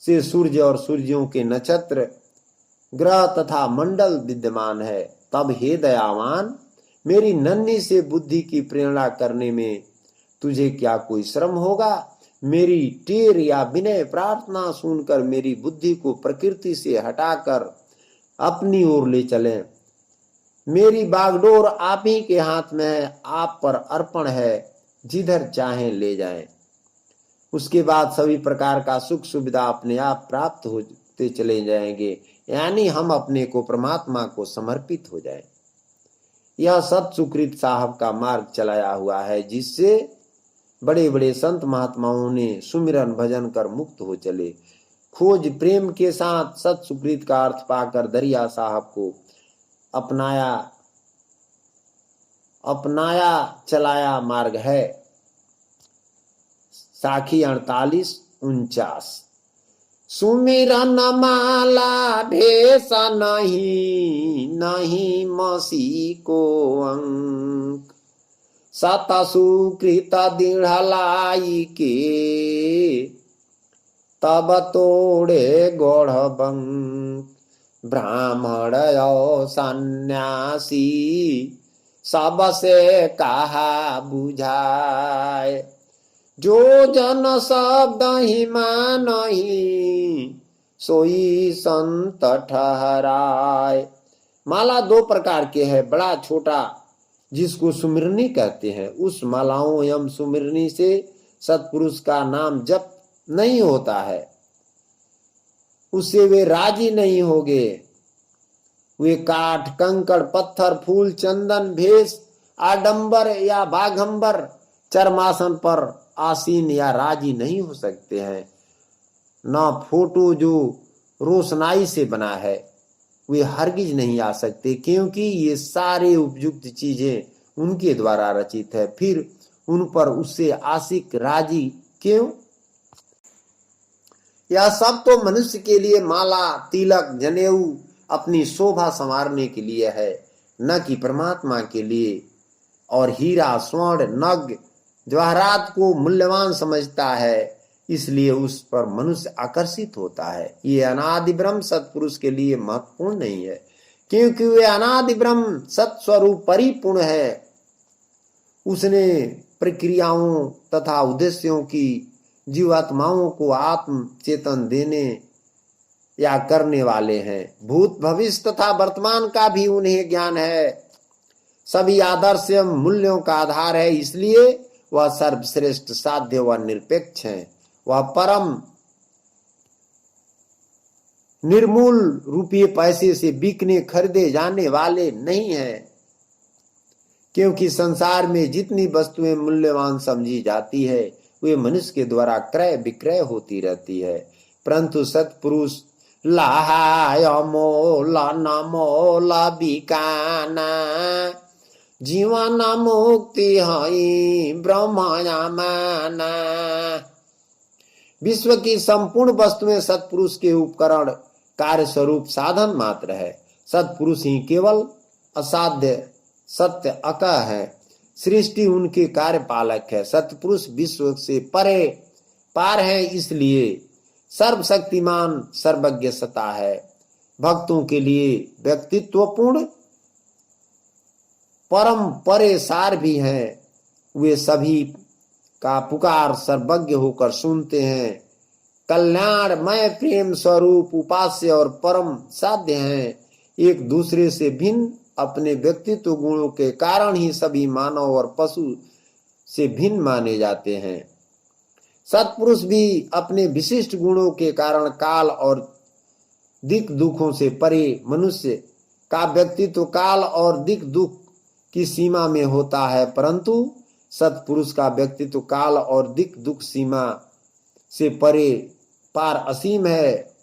से सूर्य और सूर्यों के नक्षत्र ग्रह तथा मंडल विद्यमान है, तब हे दयावान, मेरी नन्ही से बुद्धि की प्रेरणा करने में तुझे क्या कोई श्रम होगा? मेरी टेर या विनय प्रार्थना सुनकर मेरी बुद्धि को प्रकृति से हटाकर अपनी ओर ले चलें। मेरी बागडोर आप ही के हाथ में है, आप पर अर्पण है, जिधर चाहें ले जाएं। उसके बाद सभी प्रकार का सुख सुविधा अपने आप प्राप्त होते चले जाएंगे, यानी हम अपने को परमात्मा को समर्पित हो जाएं। यह सत सुकृत साहब का मार्ग चलाया हुआ है, जिससे बड़े बड़े संत महात्माओं ने सुमिरन भजन कर मुक्त हो चले। खोज प्रेम के साथ सत सुकृत का अर्थ पाकर दरिया साहब को अपनाया चलाया मार्ग है। साखी 48-49। सुमिरन माला भेसा नहीं मसी को अंक, सत सुकृत दृढ़लाई के तब तोड़े गौड़ बंक। ब्राह्मण सन्यासी सबसे कहा बुझाए, जो जन शब्द ही मानहि सोई संत ठहराए। माला 2 प्रकार के है, बड़ा छोटा, जिसको सुमिरनी कहते हैं। उस मालाओं एवं सुमिरनी से सत्पुरुष का नाम जप नहीं होता है, उससे वे राजी नहीं होंगे। वे काठ कंकड़ पत्थर फूल चंदन भेष आडंबर या बाघंबर चरमासन पर आसीन या राजी नहीं हो सकते हैं। न फोटो जो रोशनाई से बना है वे हरगिज नहीं आ सकते, क्योंकि ये सारे उपयुक्त चीजें उनके द्वारा रचित है। फिर उन पर उससे आशिक राजी क्यों? यह सब तो मनुष्य के लिए माला तिलक जनेऊ अपनी शोभा संवारने के लिए है, न कि परमात्मा के लिए। और हीरा स्वर्ण नग जवाहरात को मूल्यवान समझता है, इसलिए उस पर मनुष्य आकर्षित होता है। ये अनादि ब्रह्म सत्पुरुष के लिए महत्वपूर्ण नहीं है, क्योंकि वे अनादि ब्रह्म सत्स्वरूप परिपूर्ण है। उसने प्रक्रियाओं तथा उद्देश्यों की जीवात्माओं को आत्म चेतन देने या करने वाले हैं। भूत भविष्य तथा वर्तमान का भी उन्हें ज्ञान है। सभी आदर्श एवं मूल्यों का आधार है, इसलिए वह सर्वश्रेष्ठ, साध्य व निरपेक्ष है। वह परम निर्मूल रुपये पैसे से बिकने खरीदे जाने वाले नहीं है, क्योंकि संसार में जितनी वस्तुएं मूल्यवान समझी जाती है वे मनुष्य के द्वारा क्रय विक्रय होती रहती है, परंतु सत्पुरुष लाहाय मोला न मोला बिकाना, जीवन मुक्ति हई ब्रह्मया माना। विश्व की संपूर्ण वस्तुएं सत्पुरुष के उपकरण कार्य स्वरूप साधन मात्र है। सत्पुरुष ही केवल असाध्य सत्य अकह है। सृष्टि उनके कार्यपालक है। सत्पुरुष विश्व से परे पार है, इसलिए सर्वशक्तिमान सर्वज्ञ सता है। भक्तों के लिए व्यक्तित्वपूर्ण परम परे सार भी हैं। वे सभी का पुकार सर्वज्ञ होकर सुनते हैं। कल्याणमय प्रेम स्वरूप उपास्य और परम साध्य हैं। एक दूसरे से भिन्न अपने व्यक्तित्व गुणों के कारण ही सभी मानव और पशु से भिन्न माने जाते हैं। सत्पुरुष भी अपने विशिष्ट गुणों के कारण काल और दिक दुखों से परे। मनुष्य का व्यक्तित्व काल और दिक दुख की सीमा में होता है, परंतु सत्पुरुष का व्यक्तित्व काल और दिक दुख सीमा से परे पार असीम है।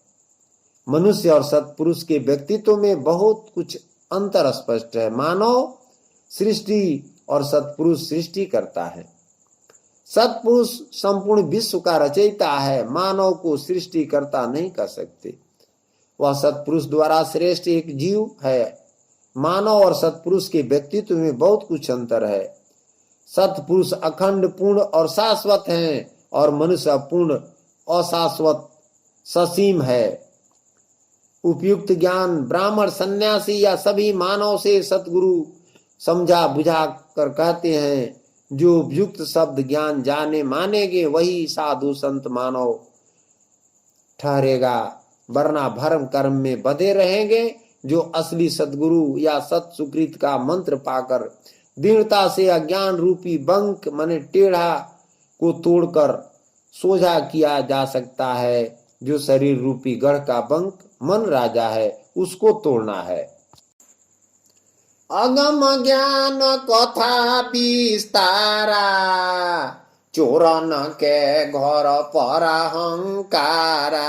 मनुष्य और सत्पुरुष के व्यक्तित्व में बहुत कुछ अंतर स्पष्ट है। मानव सृष्टि और सत्पुरुष सृष्टि करता है। सत्पुरुष संपूर्ण विश्व का रचयिता है, मानव को सृष्टि करता नहीं कर सकते। वह सत्पुरुष द्वारा श्रेष्ठ एक जीव है। मानव और सत्पुरुष के व्यक्तित्व में बहुत कुछ अंतर है। सत्पुरुष अखंड पूर्ण और शाश्वत हैं और मनुष्य पूर्ण अशाश्वत ससीम है। उपयुक्त ज्ञान ब्राह्मण सन्यासी या सभी मानव से सतगुरु समझा बुझा कर कहते हैं। जो उपयुक्त शब्द ज्ञान जाने मानेंगे वही साधु संत मानव ठहरेगा, वरना भरम कर्म में बधे रहेंगे। जो असली सतगुरु या सत सुकृत का मंत्र पाकर दृढ़ता से अज्ञान रूपी बंक माने टेढ़ा को तोड़कर सोझा किया जा सकता है, जो शरीर रूपी गढ़ का बंक मन राजा है, उसको तोड़ना है। अगम ज्ञान कथा विस्तारा, चोरन के घर पर अहंकारा।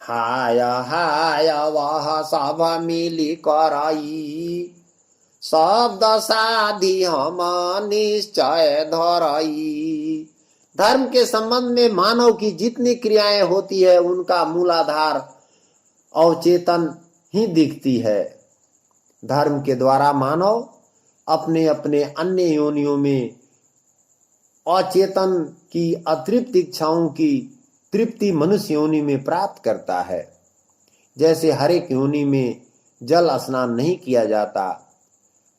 हाय हाय वह सब मिली करई, शब्द साधी हम निश्चय धरई। धर्म के संबंध में मानव की जितनी क्रियाएं होती है उनका मूलाधार अवचेतन ही दिखती है। धर्म के द्वारा मानव अपने अपने अन्य योनियों में अचेतन की अतृप्त इच्छाओं की तृप्ति मनुष्य योनि में प्राप्त करता है। जैसे हर एक योनि में जल स्नान नहीं किया जाता,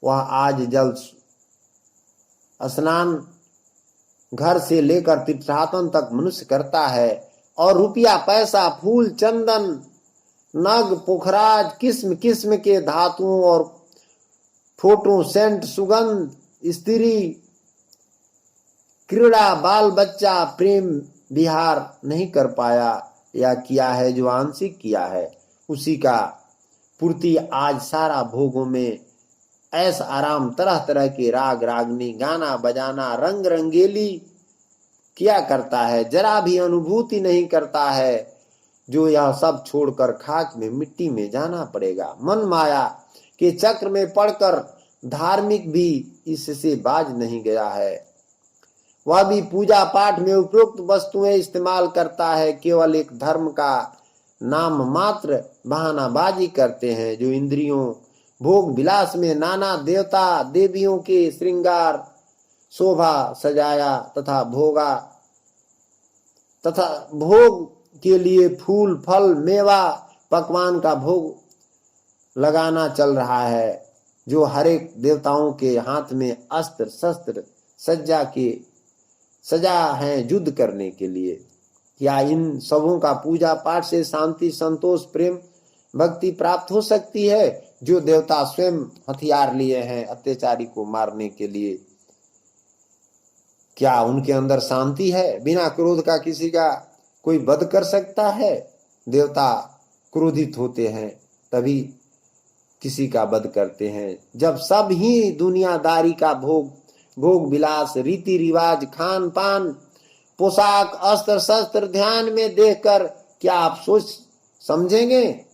वह आज जल स्नान घर से लेकर तीर्थाटन तक मनुष्य करता है। और रुपया पैसा फूल चंदन नग पोखराज किस्म किस्म के धातुओं और फोटो सेंट सुगंध स्त्री क्रीड़ा बाल बच्चा प्रेम विहार नहीं कर पाया या किया है। जो आंशिक किया है उसी का पूर्ति आज सारा भोगों में ऐस आराम तरह तरह के राग रागनी गाना बजाना रंग रंगेली किया करता है, जरा भी अनुभूति नहीं करता है। जो यह सब छोड़कर खाक में मिट्टी में जाना पड़ेगा। मन माया के चक्र में पड़कर धार्मिक भी इससे बाज नहीं गया है। वह भी पूजा पाठ में उपयुक्त वस्तुएं इस्तेमाल करता है, केवल एक धर्म का नाम मात्र बहानाबाजी करते हैं। जो इंद्रियों भोग विलास में नाना देवता देवियों के श्रृंगार शोभा सजाया तथा भोग के लिए फूल फल मेवा पकवान का भोग लगाना चल रहा है, जो हर एक देवताओं के हाथ में अस्त्र शस्त्र सजा है युद्ध करने के लिए। क्या इन सबों का पूजा पाठ से शांति संतोष प्रेम भक्ति प्राप्त हो सकती है? जो देवता स्वयं हथियार लिए हैं अत्याचारी को मारने के लिए, क्या उनके अंदर शांति है? बिना क्रोध का किसी का कोई वध कर सकता है? देवता क्रोधित होते हैं तभी किसी का वध करते हैं। जब सब ही दुनियादारी का भोग विलास रीति रिवाज खान पान पोशाक अस्त्र शस्त्र ध्यान में देखकर क्या आप सोच समझेंगे?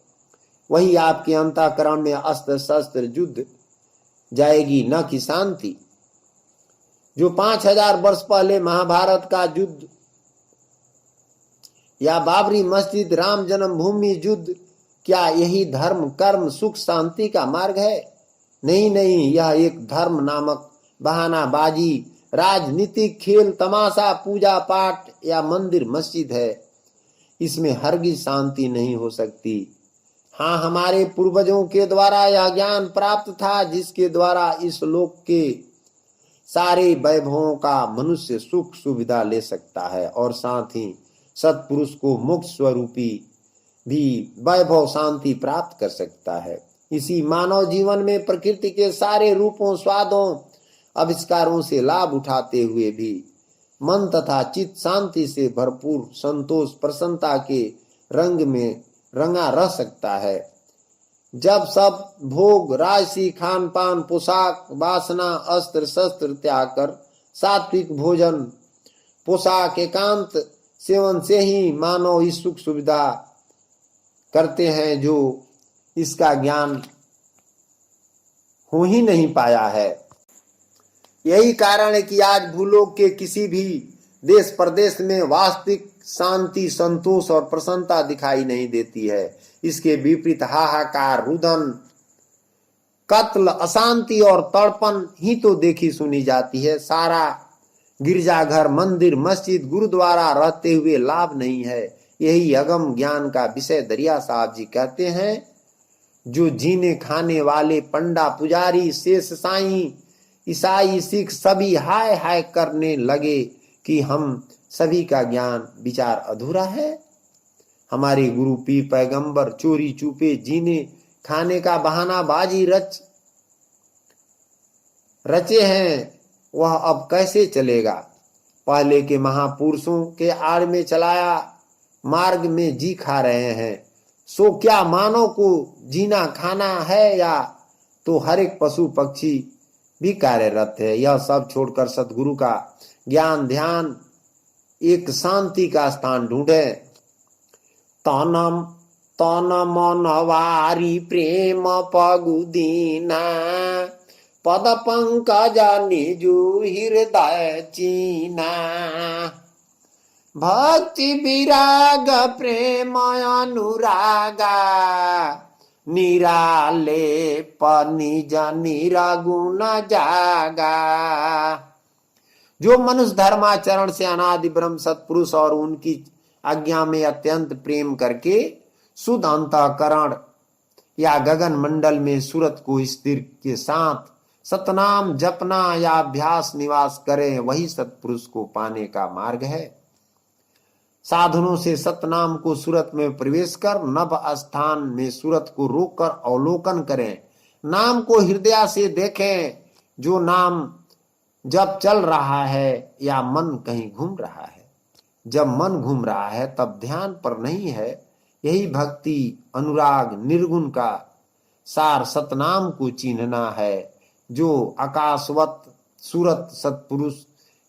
वही आपके अंतःकरण में अस्त्र शस्त्र युद्ध जाएगी, न कि शांति। जो 5000 वर्ष पहले महाभारत का युद्ध या बाबरी मस्जिद राम जन्मभूमि युद्ध, क्या यही धर्म कर्म सुख शांति का मार्ग है? नहीं, यह एक धर्म नामक बहानाबाजी राजनीतिक खेल तमाशा पूजा पाठ या मंदिर मस्जिद है। इसमें हरगिज शांति नहीं हो सकती। हाँ, हमारे पूर्वजों के द्वारा यह ज्ञान प्राप्त था जिसके द्वारा इस लोक के सारे वैभवों का मनुष्य सुख सुविधा ले सकता है और साथ ही सत्पुरुष को मोक्ष स्वरूपी भी वैभव शांति प्राप्त कर सकता है। इसी मानव जीवन में प्रकृति के सारे रूपों स्वादों आविष्कारों से लाभ उठाते हुए भी मन तथा चित्त शांति से भरपूर संतोष प्रसन्नता के रंग में रंगा रह सकता है। जब सब भोग राशि खान पान पोशाक वासना अस्त्र शस्त्र त्याग कर सात्विक भोजन पोशाक एकांत सेवन से ही मानव इस सुख सुविधा करते हैं जो इसका ज्ञान हो ही नहीं पाया है। यही कारण है कि आज भूलोक के किसी भी देश प्रदेश में वास्तविक शांति संतोष और प्रसन्नता दिखाई नहीं देती है। इसके विपरीत हाहाकार रुदन कत्ल अशांति और तड़पन ही तो देखी सुनी जाती है। सारा गिरजाघर मंदिर मस्जिद गुरुद्वारा रहते हुए लाभ नहीं है। यही अगम ज्ञान का विषय दरिया साहब जी कहते हैं। जो जीने खाने वाले पंडा पुजारी शेष साईं ईसाई सिख सभी हाय हाय करने लगे कि हम सभी का ज्ञान विचार अधूरा है। हमारे गुरु पीर पैगंबर चोरी चुपे जीने खाने का बहानाबाजी रचे हैं, वह अब कैसे चलेगा? पहले के महापुरुषों के आड़ में चलाया मार्ग में जी खा रहे हैं। सो क्या मानव को जीना खाना है या तो हर एक पशु पक्षी भी कार्यरत है। यह सब छोड़कर सतगुरु का ज्ञान ध्यान एक शांति का स्थान ढूंढे। तन मन वारी प्रेम पगुदीना पद पंकज निजु हृदय चीना भक्ति विराग प्रेम अनुरागा निराले निज निरगुण जागा। जो मनुष्य धर्माचरण से अनादि ब्रह्म सत्पुरुष और उनकी आज्ञा में अत्यंत प्रेम करके शुद्ध अंतःकरण या गगन मंडल में सूरत को स्थिर के साथ सतनाम जपना या अभ्यास निवास करें, वही सत्पुरुष को पाने का मार्ग है। साधनों से सतनाम को सूरत में प्रवेश कर नभ स्थान में सूरत को रोककर अवलोकन करें। नाम को हृदय से देखें। जो नाम जब चल रहा है या मन कहीं घूम रहा है। जब मन घूम रहा है तब ध्यान पर नहीं है। यही भक्ति अनुराग निर्गुण का सार सतनाम को चिन्हना है। जो आकाशवत सूरत सत्पुरुष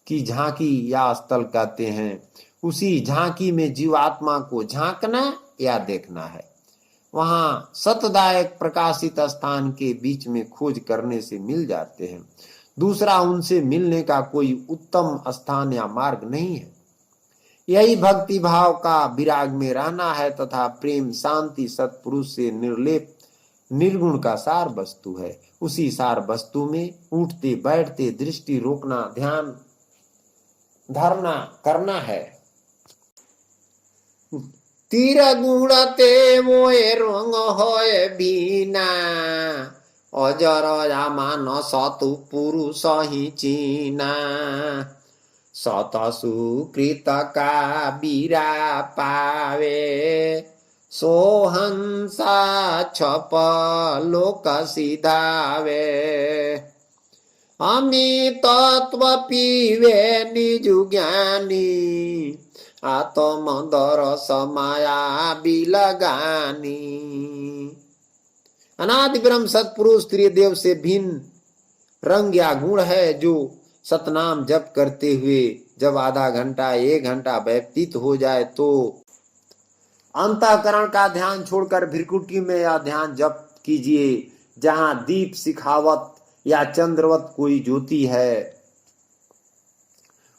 की झांकी या स्थल कहते हैं, उसी झांकी में जीवात्मा को झांकना या देखना है। वहां सतदायक प्रकाशित स्थान के बीच में खोज करने से मिल जाते हैं। दूसरा उनसे मिलने का कोई उत्तम स्थान या मार्ग नहीं है। यही भक्ति भाव का विराग में रहना है तथा प्रेम शांति सत्पुरुष से निर्लेप निर्गुण का सार वस्तु है। उसी सार वस्तु में उठते बैठते दृष्टि रोकना, ध्यान धारणा करना है। तीर गुण ते मोए रंग होए बीना, अजर मान सतु पुरुष ही चीना। सत सुकृत का बीरा पावे, सोहंसा छप लोक सिधावे। अमी तत्व पीवे निजु ज्ञानी, आत्म दरस माया बिलगानी। अनादि ब्रह्म सतपुरुष त्रिदेव से भिन्न रंग या गुण है, जो सतनाम जप करते हुए जब आधा घंटा 1 घंटा व्यतीत हो जाए तो अंतःकरण का ध्यान छोड़कर भ्रिकुटी में या ध्यान जप कीजिए, जहां दीप शिखावत या चंद्रवत कोई ज्योति है।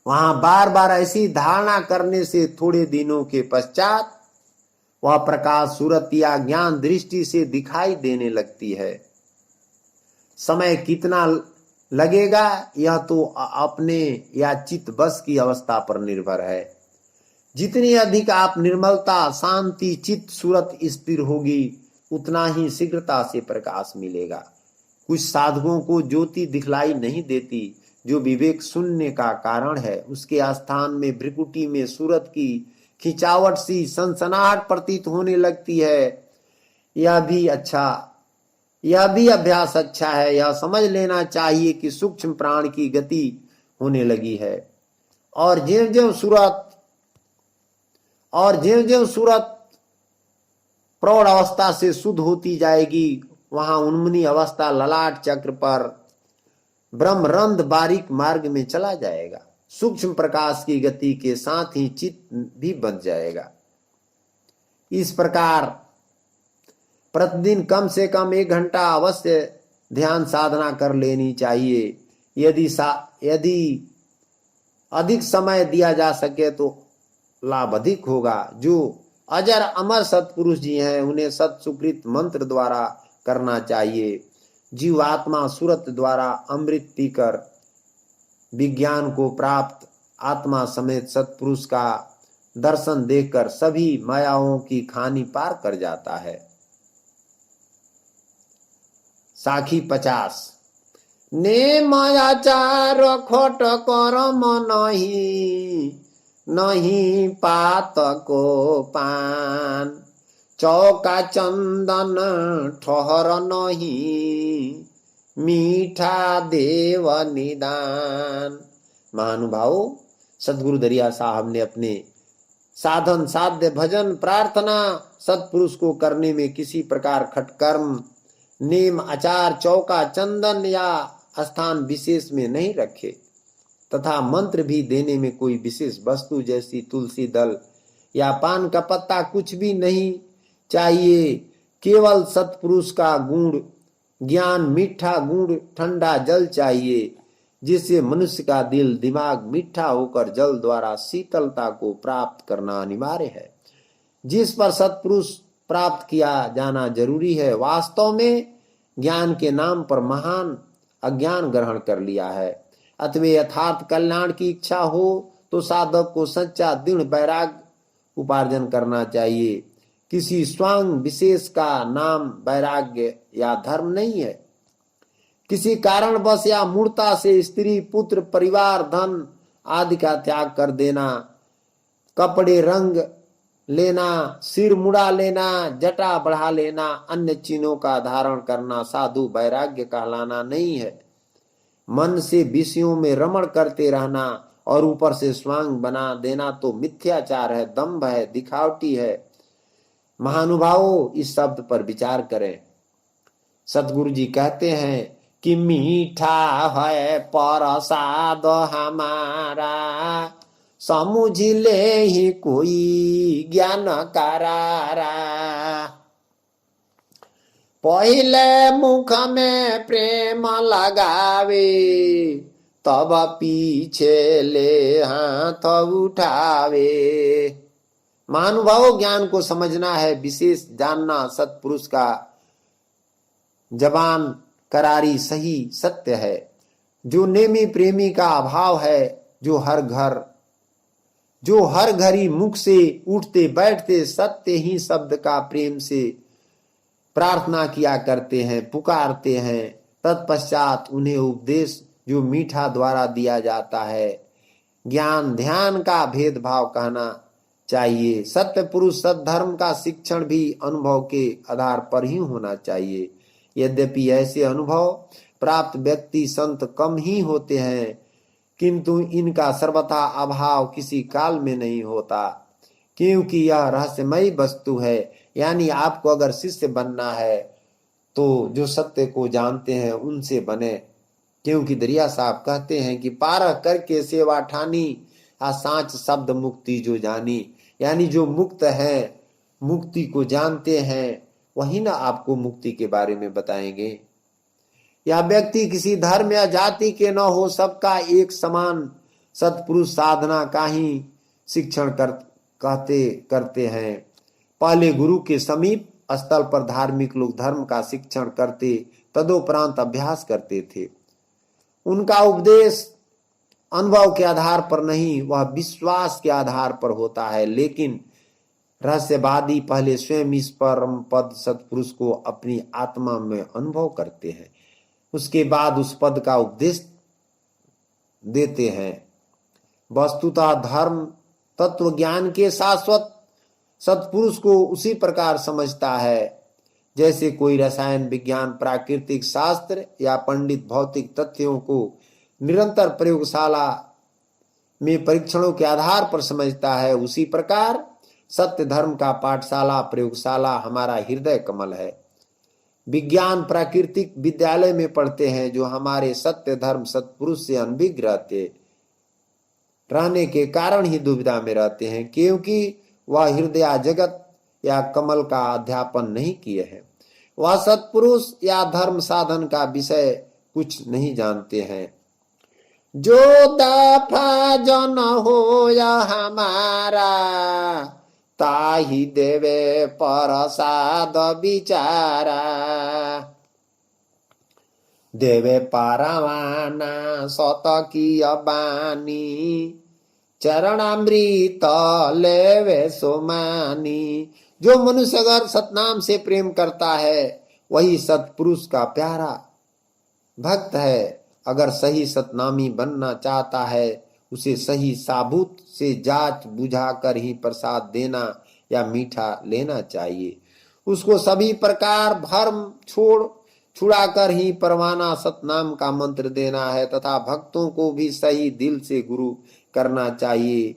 वहां बार बार ऐसी धारणा करने से थोड़े दिनों के पश्चात वह प्रकाश सूरत या ज्ञान दृष्टि से दिखाई देने लगती है। समय कितना लगेगा यह तो अपने या चित्त बस की अवस्था पर निर्भर है। जितनी अधिक आप निर्मलता, शांति चित्त सूरत स्थिर होगी, उतना ही शीघ्रता से प्रकाश मिलेगा। कुछ साधकों को ज्योति दिखलाई नहीं देती, जो विवेक शून्य का कारण है। उसके स्थान में भ्रिकुटी में सूरत की खिंचावट सी सनसनाहट प्रतीत होने लगती है। यह भी अभ्यास अच्छा है। यह समझ लेना चाहिए कि सूक्ष्म प्राण की गति होने लगी है, और ज्यों-ज्यों सूरत प्रौढ़ अवस्था से शुद्ध होती जाएगी, वहां उन्मनी अवस्था ललाट चक्र पर ब्रह्मरंध्र बारीक मार्ग में चला जाएगा। सूक्ष्म प्रकाश की गति के साथ ही चित्त भी बन जाएगा। इस प्रकार प्रतिदिन कम से कम 1 घंटा अवश्य ध्यान साधना कर लेनी चाहिए। यदि अधिक समय दिया जा सके तो लाभ अधिक होगा। जो अजर अमर सत्पुरुष जी हैं, उन्हें सत सुकृत मंत्र द्वारा करना चाहिए। जीव आत्मा सूरत द्वारा अमृत पीकर विज्ञान को प्राप्त आत्मा समेत सत्पुरुष का दर्शन देखकर सभी मायाओं की खानी पार कर जाता है। साखी 50। ने मायाचार खोट कर्म नहीं पात को पान, चौका चंदन ठहर नहीं मीठा देव निदान। महानुभावों, सदगुरु दरिया साहब ने अपने साधन साध्य भजन प्रार्थना सत्पुरुष को करने में किसी प्रकार खटकर्म नेम आचार चौका चंदन या स्थान विशेष में नहीं रखे, तथा मंत्र भी देने में कोई विशेष वस्तु जैसी तुलसी दल या पान का पत्ता कुछ भी नहीं चाहिए। केवल सत्पुरुष का गुण ज्ञान, मीठा गुण, ठंडा जल चाहिए, जिससे मनुष्य का दिल दिमाग मीठा होकर जल द्वारा शीतलता को प्राप्त करना अनिवार्य है, जिस पर सत्पुरुष प्राप्त किया जाना जरूरी है। वास्तव में ज्ञान के नाम पर महान अज्ञान ग्रहण कर लिया है। अतः यथार्थ कल्याण की इच्छा हो तो साधक को सच्चा दृढ़ वैराग्य उपार्जन करना चाहिए। किसी स्वांग विशेष का नाम वैराग्य या धर्म नहीं है। किसी कारणवश या मूर्ता से स्त्री पुत्र परिवार धन आदि का त्याग कर देना, कपड़े रंग लेना, सिर मुड़ा लेना, जटा बढ़ा लेना, अन्य चिन्हों का धारण करना साधु वैराग्य कहलाना नहीं है। मन से विषयों में रमण करते रहना और ऊपर से स्वांग बना देना तो मिथ्याचार है, दंभ है, दिखावटी है। महानुभावों, इस शब्द पर विचार करें। सतगुरु जी कहते हैं कि मीठा है प्रसाद हमारा, समझ ले ही कोई ज्ञान करारा। पहले मुख में प्रेम लगावे, तब पीछे ले हाथ उठावे। महानुभावों, ज्ञान को समझना है, विशेष जानना, सत्पुरुष का जबान करारी सही सत्य है, जो नेमी प्रेमी का अभाव है, जो हर घड़ी मुख से उठते बैठते सत्य ही शब्द का प्रेम से प्रार्थना किया करते हैं, पुकारते हैं। तत्पश्चात उन्हें उपदेश जो मीठा द्वारा दिया जाता है, ज्ञान ध्यान का भेदभाव कहना चाहिए। सत्य पुरुष सद्धर्म का शिक्षण भी अनुभव के आधार पर ही होना चाहिए। यद्यपि ऐसे अनुभव प्राप्त व्यक्ति संत कम ही होते हैं, किंतु इनका सर्वथा अभाव किसी काल में नहीं होता, क्योंकि यह रहस्यमयी वस्तु है। यानी आपको अगर शिष्य बनना है तो जो सत्य को जानते हैं उनसे बने, क्योंकि दरिया साहब कहते हैं कि पारह करके सेवा ठानी, आ सांच शब्द मुक्ति जो जानी। यानी जो मुक्त है, मुक्ति को जानते हैं, वही ना आपको मुक्ति के बारे में बताएंगे। यह व्यक्ति किसी धर्म या जाति के न हो, सबका एक समान सत्पुरुष साधना का ही शिक्षण करते हैं। पहले गुरु के समीप स्थल पर धार्मिक लोग धर्म का शिक्षण करते, तदोपरांत अभ्यास करते थे। उनका उपदेश अनुभव के आधार पर नहीं, वह विश्वास के आधार पर होता है। लेकिन रहस्यवादी पहले स्वयं इस परम पद सत्पुरुष को अपनी आत्मा में अनुभव करते हैं, उसके बाद उस पद का उपदेश देते हैं। वस्तुतः धर्म तत्व ज्ञान के शाश्वत सत्पुरुष को उसी प्रकार समझता है जैसे कोई रसायन विज्ञान, प्राकृतिक शास्त्र या पंडित भौतिक तथ्यों को निरंतर प्रयोगशाला में परीक्षणों के आधार पर समझता है। उसी प्रकार सत्य धर्म का पाठशाला प्रयोगशाला हमारा हृदय कमल है। विज्ञान प्राकृतिक विद्यालय में पढ़ते हैं, जो हमारे सत्य धर्म सत्पुरुष से अनभिज्ञ रहने के कारण ही दुविधा में रहते हैं, क्योंकि वह हृदय जगत या कमल का अध्यापन नहीं किए हैं। वह सत्पुरुष या धर्म साधन का विषय कुछ नहीं जानते हैं। जो दफा जन हो या हमारा, ताही देवे प्रसाद विचारा। देवे पारवाना सतकीय बानी, चरणामृत लेवे सोमानी। जो मनुष्य अगर सतनाम से प्रेम करता है, वही सत्पुरुष का प्यारा भक्त है। अगर सही सतनामी बनना चाहता है, उसे सही साबुत से जांच बुझा कर ही प्रसाद देना या मीठा लेना चाहिए। उसको सभी प्रकार भ्रम छुड़ाकर ही परवाना सतनाम का मंत्र देना है, तथा भक्तों को भी सही दिल से गुरु करना चाहिए।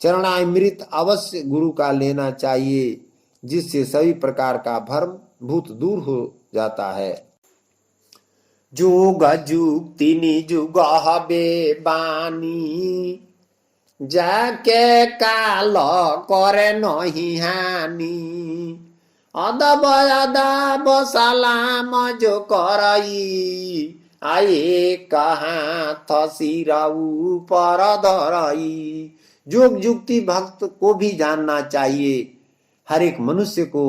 चरणामृत अवश्य गुरु का लेना चाहिए, जिससे सभी प्रकार का भ्रम भूत दूर हो जाता है। जुग जुक्ति निजुग हबे बानी, जाके काल करे नहीं हानि। अदब अदब सलाम जो करई, आए कहाँ थसिराऊ पर धरई। जोग जुक्ति भक्त को भी जानना चाहिए। हर एक मनुष्य को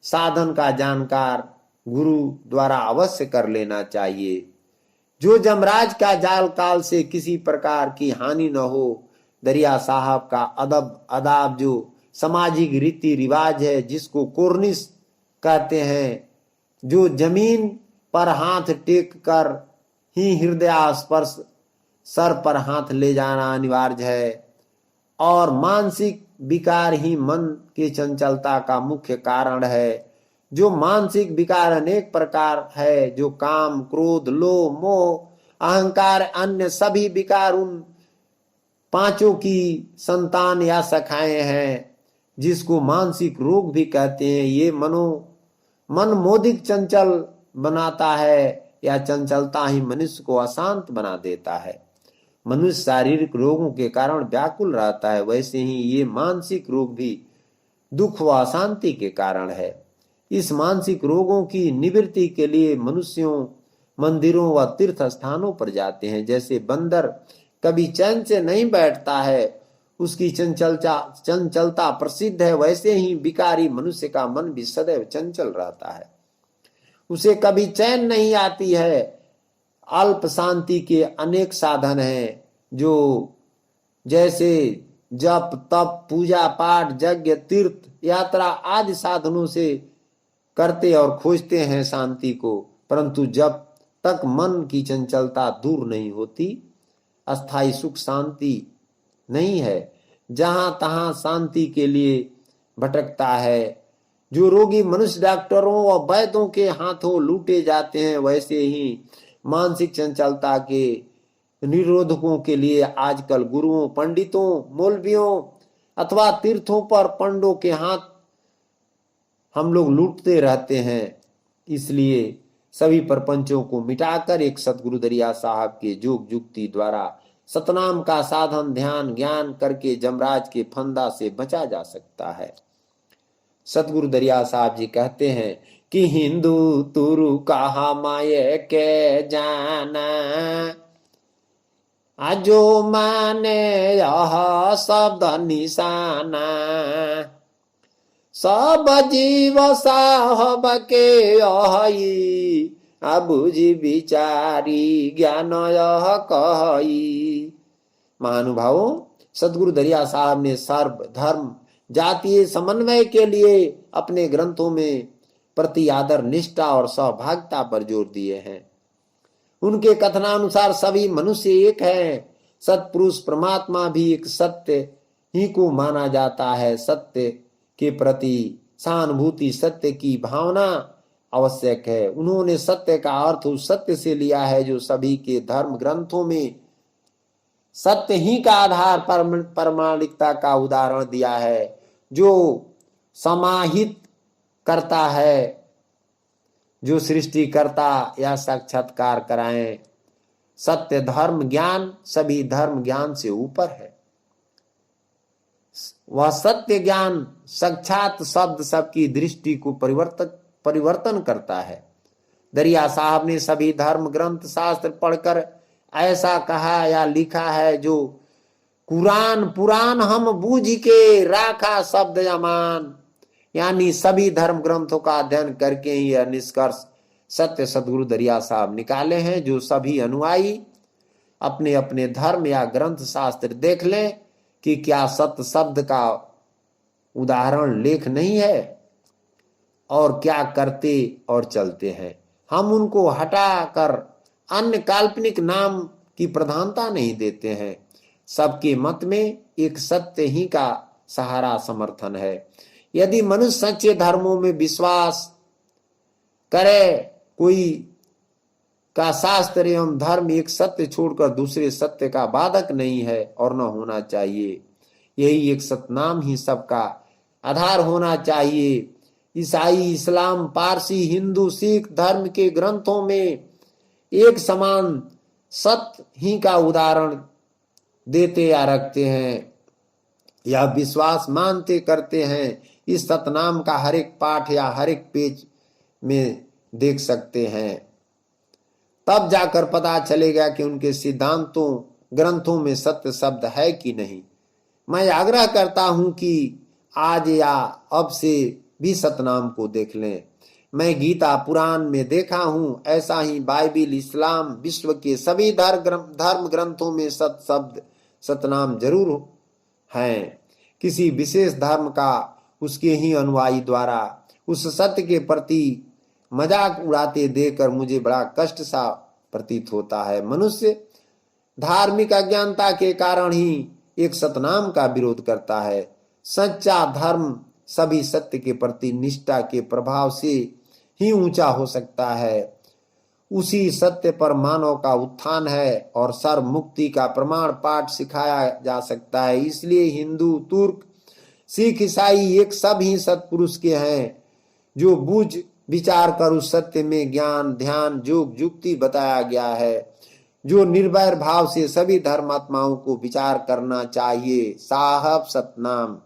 साधन का जानकार गुरु द्वारा अवश्य कर लेना चाहिए, जो जमराज का जाल काल से किसी प्रकार की हानि न हो। दरिया साहब का अदब अदाब जो सामाजिक रीति रिवाज है, जिसको कोर्निश कहते हैं, जो जमीन पर हाथ टेक कर ही हृदय स्पर्श सर पर हाथ ले जाना अनिवार्य है, और मानसिक विकार ही मन की चंचलता का मुख्य कारण है। जो मानसिक विकार अनेक प्रकार है, जो काम क्रोध लोभ मोह अहंकार अन्य सभी विकार उन पांचों की संतान या शाखाएं हैं, जिसको मानसिक रोग भी कहते हैं। ये मन मोदिक चंचल बनाता है, या चंचलता ही मनुष्य को अशांत बना देता है। मनुष्य शारीरिक रोगों के कारण व्याकुल रहता है, वैसे ही ये मानसिक रोग भी दुख व अशांति के कारण है। इस मानसिक रोगों की निवृत्ति के लिए मनुष्यों मंदिरों व तीर्थ स्थानों पर जाते हैं। जैसे बंदर कभी चैन से नहीं बैठता है, उसकी चंचलता प्रसिद्ध है, वैसे ही विकारी मनुष्य का मन भी सदैव चंचल रहता है। उसे कभी चैन नहीं आती है। अल्प शांति के अनेक साधन हैं, जो जैसे जप तप पूजा पाठ यज्ञ तीर्थ यात्रा आदि साधनों से करते और खोजते हैं शांति को, परंतु जब तक मन की चंचलता दूर नहीं होती अस्थाई सुख शांति नहीं है। जहां तहां शांति के लिए भटकता है। जो रोगी मनुष्य डॉक्टरों और वैद्यों के हाथों लूटे जाते हैं, वैसे ही मानसिक चंचलता के निरोधकों के लिए आजकल गुरुओं पंडितों मौलवियों अथवा तीर्थों पर पंडों के हाथ हम लोग लूटते रहते हैं। इसलिए सभी प्रपंचों को मिटाकर एक सतगुरु दरिया साहब के जोग जुक्ति द्वारा सतनाम का साधन ध्यान ज्ञान करके जमराज के फंदा से बचा जा सकता है। सतगुरु दरिया साहब जी कहते हैं कि हिंदू तुरु कहा माये के जाना, आजो माने यह शब्द निशाना, सब जीव साहब के अहि, बुझी विचारी ज्ञान यह कही। महानुभावों, सतगुरु दरिया साहब ने सर्व धर्म जातीय समन्वय के लिए अपने ग्रंथों में प्रति आदर निष्ठा और सहभागिता पर जोर दिए हैं। उनके कथनानुसार सभी मनुष्य एक हैं। सत्पुरुष परमात्मा भी एक सत्य ही को माना जाता है। सत्य के प्रति सहानुभूति सत्य की भावना आवश्यक है। उन्होंने सत्य का अर्थ उस सत्य से लिया है जो सभी के धर्म ग्रंथों में सत्य ही का आधार पर प्रामाणिकता का उदाहरण दिया है, जो समाहित करता है, जो सृष्टिकर्ता या साक्षात्कार कराएं। सत्य धर्म ज्ञान सभी धर्म ज्ञान से ऊपर है। वह सत्य ज्ञान साक्षात शब्द सबकी दृष्टि को परिवर्तन करता है। दरिया साहब ने सभी धर्म ग्रंथ शास्त्र पढ़कर ऐसा कहा या लिखा है, जो कुरान पुराण हम बूझ के राखा शब्द अमान, यानी सभी धर्म ग्रंथों का अध्ययन करके ही यह निष्कर्ष सत्य सदगुरु दरिया साहब निकाले हैं, जो सभी अनुयायी अपने अपने धर्म या ग्रंथ शास्त्र देख लें कि क्या सत्य शब्द का उदाहरण लेख नहीं है और क्या करते और चलते हैं। हम उनको हटाकर अन्य काल्पनिक नाम की प्रधानता नहीं देते हैं। सबके मत में एक सत्य ही का सहारा समर्थन है। यदि मनुष्य सच्चे धर्मों में विश्वास करे, कोई का शास्त्र एवं धर्म एक सत्य छोड़कर दूसरे सत्य का बाधक नहीं है और न होना चाहिए। यही एक सतनाम ही सबका आधार होना चाहिए। ईसाई इस्लाम पारसी हिंदू सिख धर्म के ग्रंथों में एक समान सत्य ही का उदाहरण देते या रखते हैं या विश्वास मानते करते हैं। इस सतनाम का हर एक पाठ या हर एक पेज में देख सकते हैं। तब जाकर पता चलेगा कि उनके सिद्धांतों ग्रंथों में सत्य शब्द है कि नहीं। मैं आग्रह करता हूं कि आज या अब से भी सतनाम को देख लें। मैं गीता पुराण में देखा हूं, ऐसा ही बाइबिल इस्लाम विश्व के सभी धर्म ग्रंथों में सत शब्द सतनाम जरूर हैं। किसी विशेष धर्म का उसके ही अनुयायी द्वारा उस सत्य के प्रति मजाक उड़ाते देखकर मुझे बड़ा कष्ट सा प्रतीत होता है। मनुष्य धार्मिक अज्ञानता के कारण ही एक सतनाम का विरोध करता है। सच्चा धर्म सभी सत्य के प्रति निष्ठा के प्रभाव से ही ऊंचा हो सकता है। उसी सत्य पर मानव का उत्थान है और सर्व मुक्ति का प्रमाण पाठ सिखाया जा सकता है। इसलिए हिंदू तुर्क सिख ईसाई एक सब ही सत्पुरुष के हैं, जो बूझ विचार कर उस सत्य में ज्ञान ध्यान योग युक्ति बताया गया है, जो निर्भय भाव से सभी धर्मात्माओं को विचार करना चाहिए। साहब सतनाम।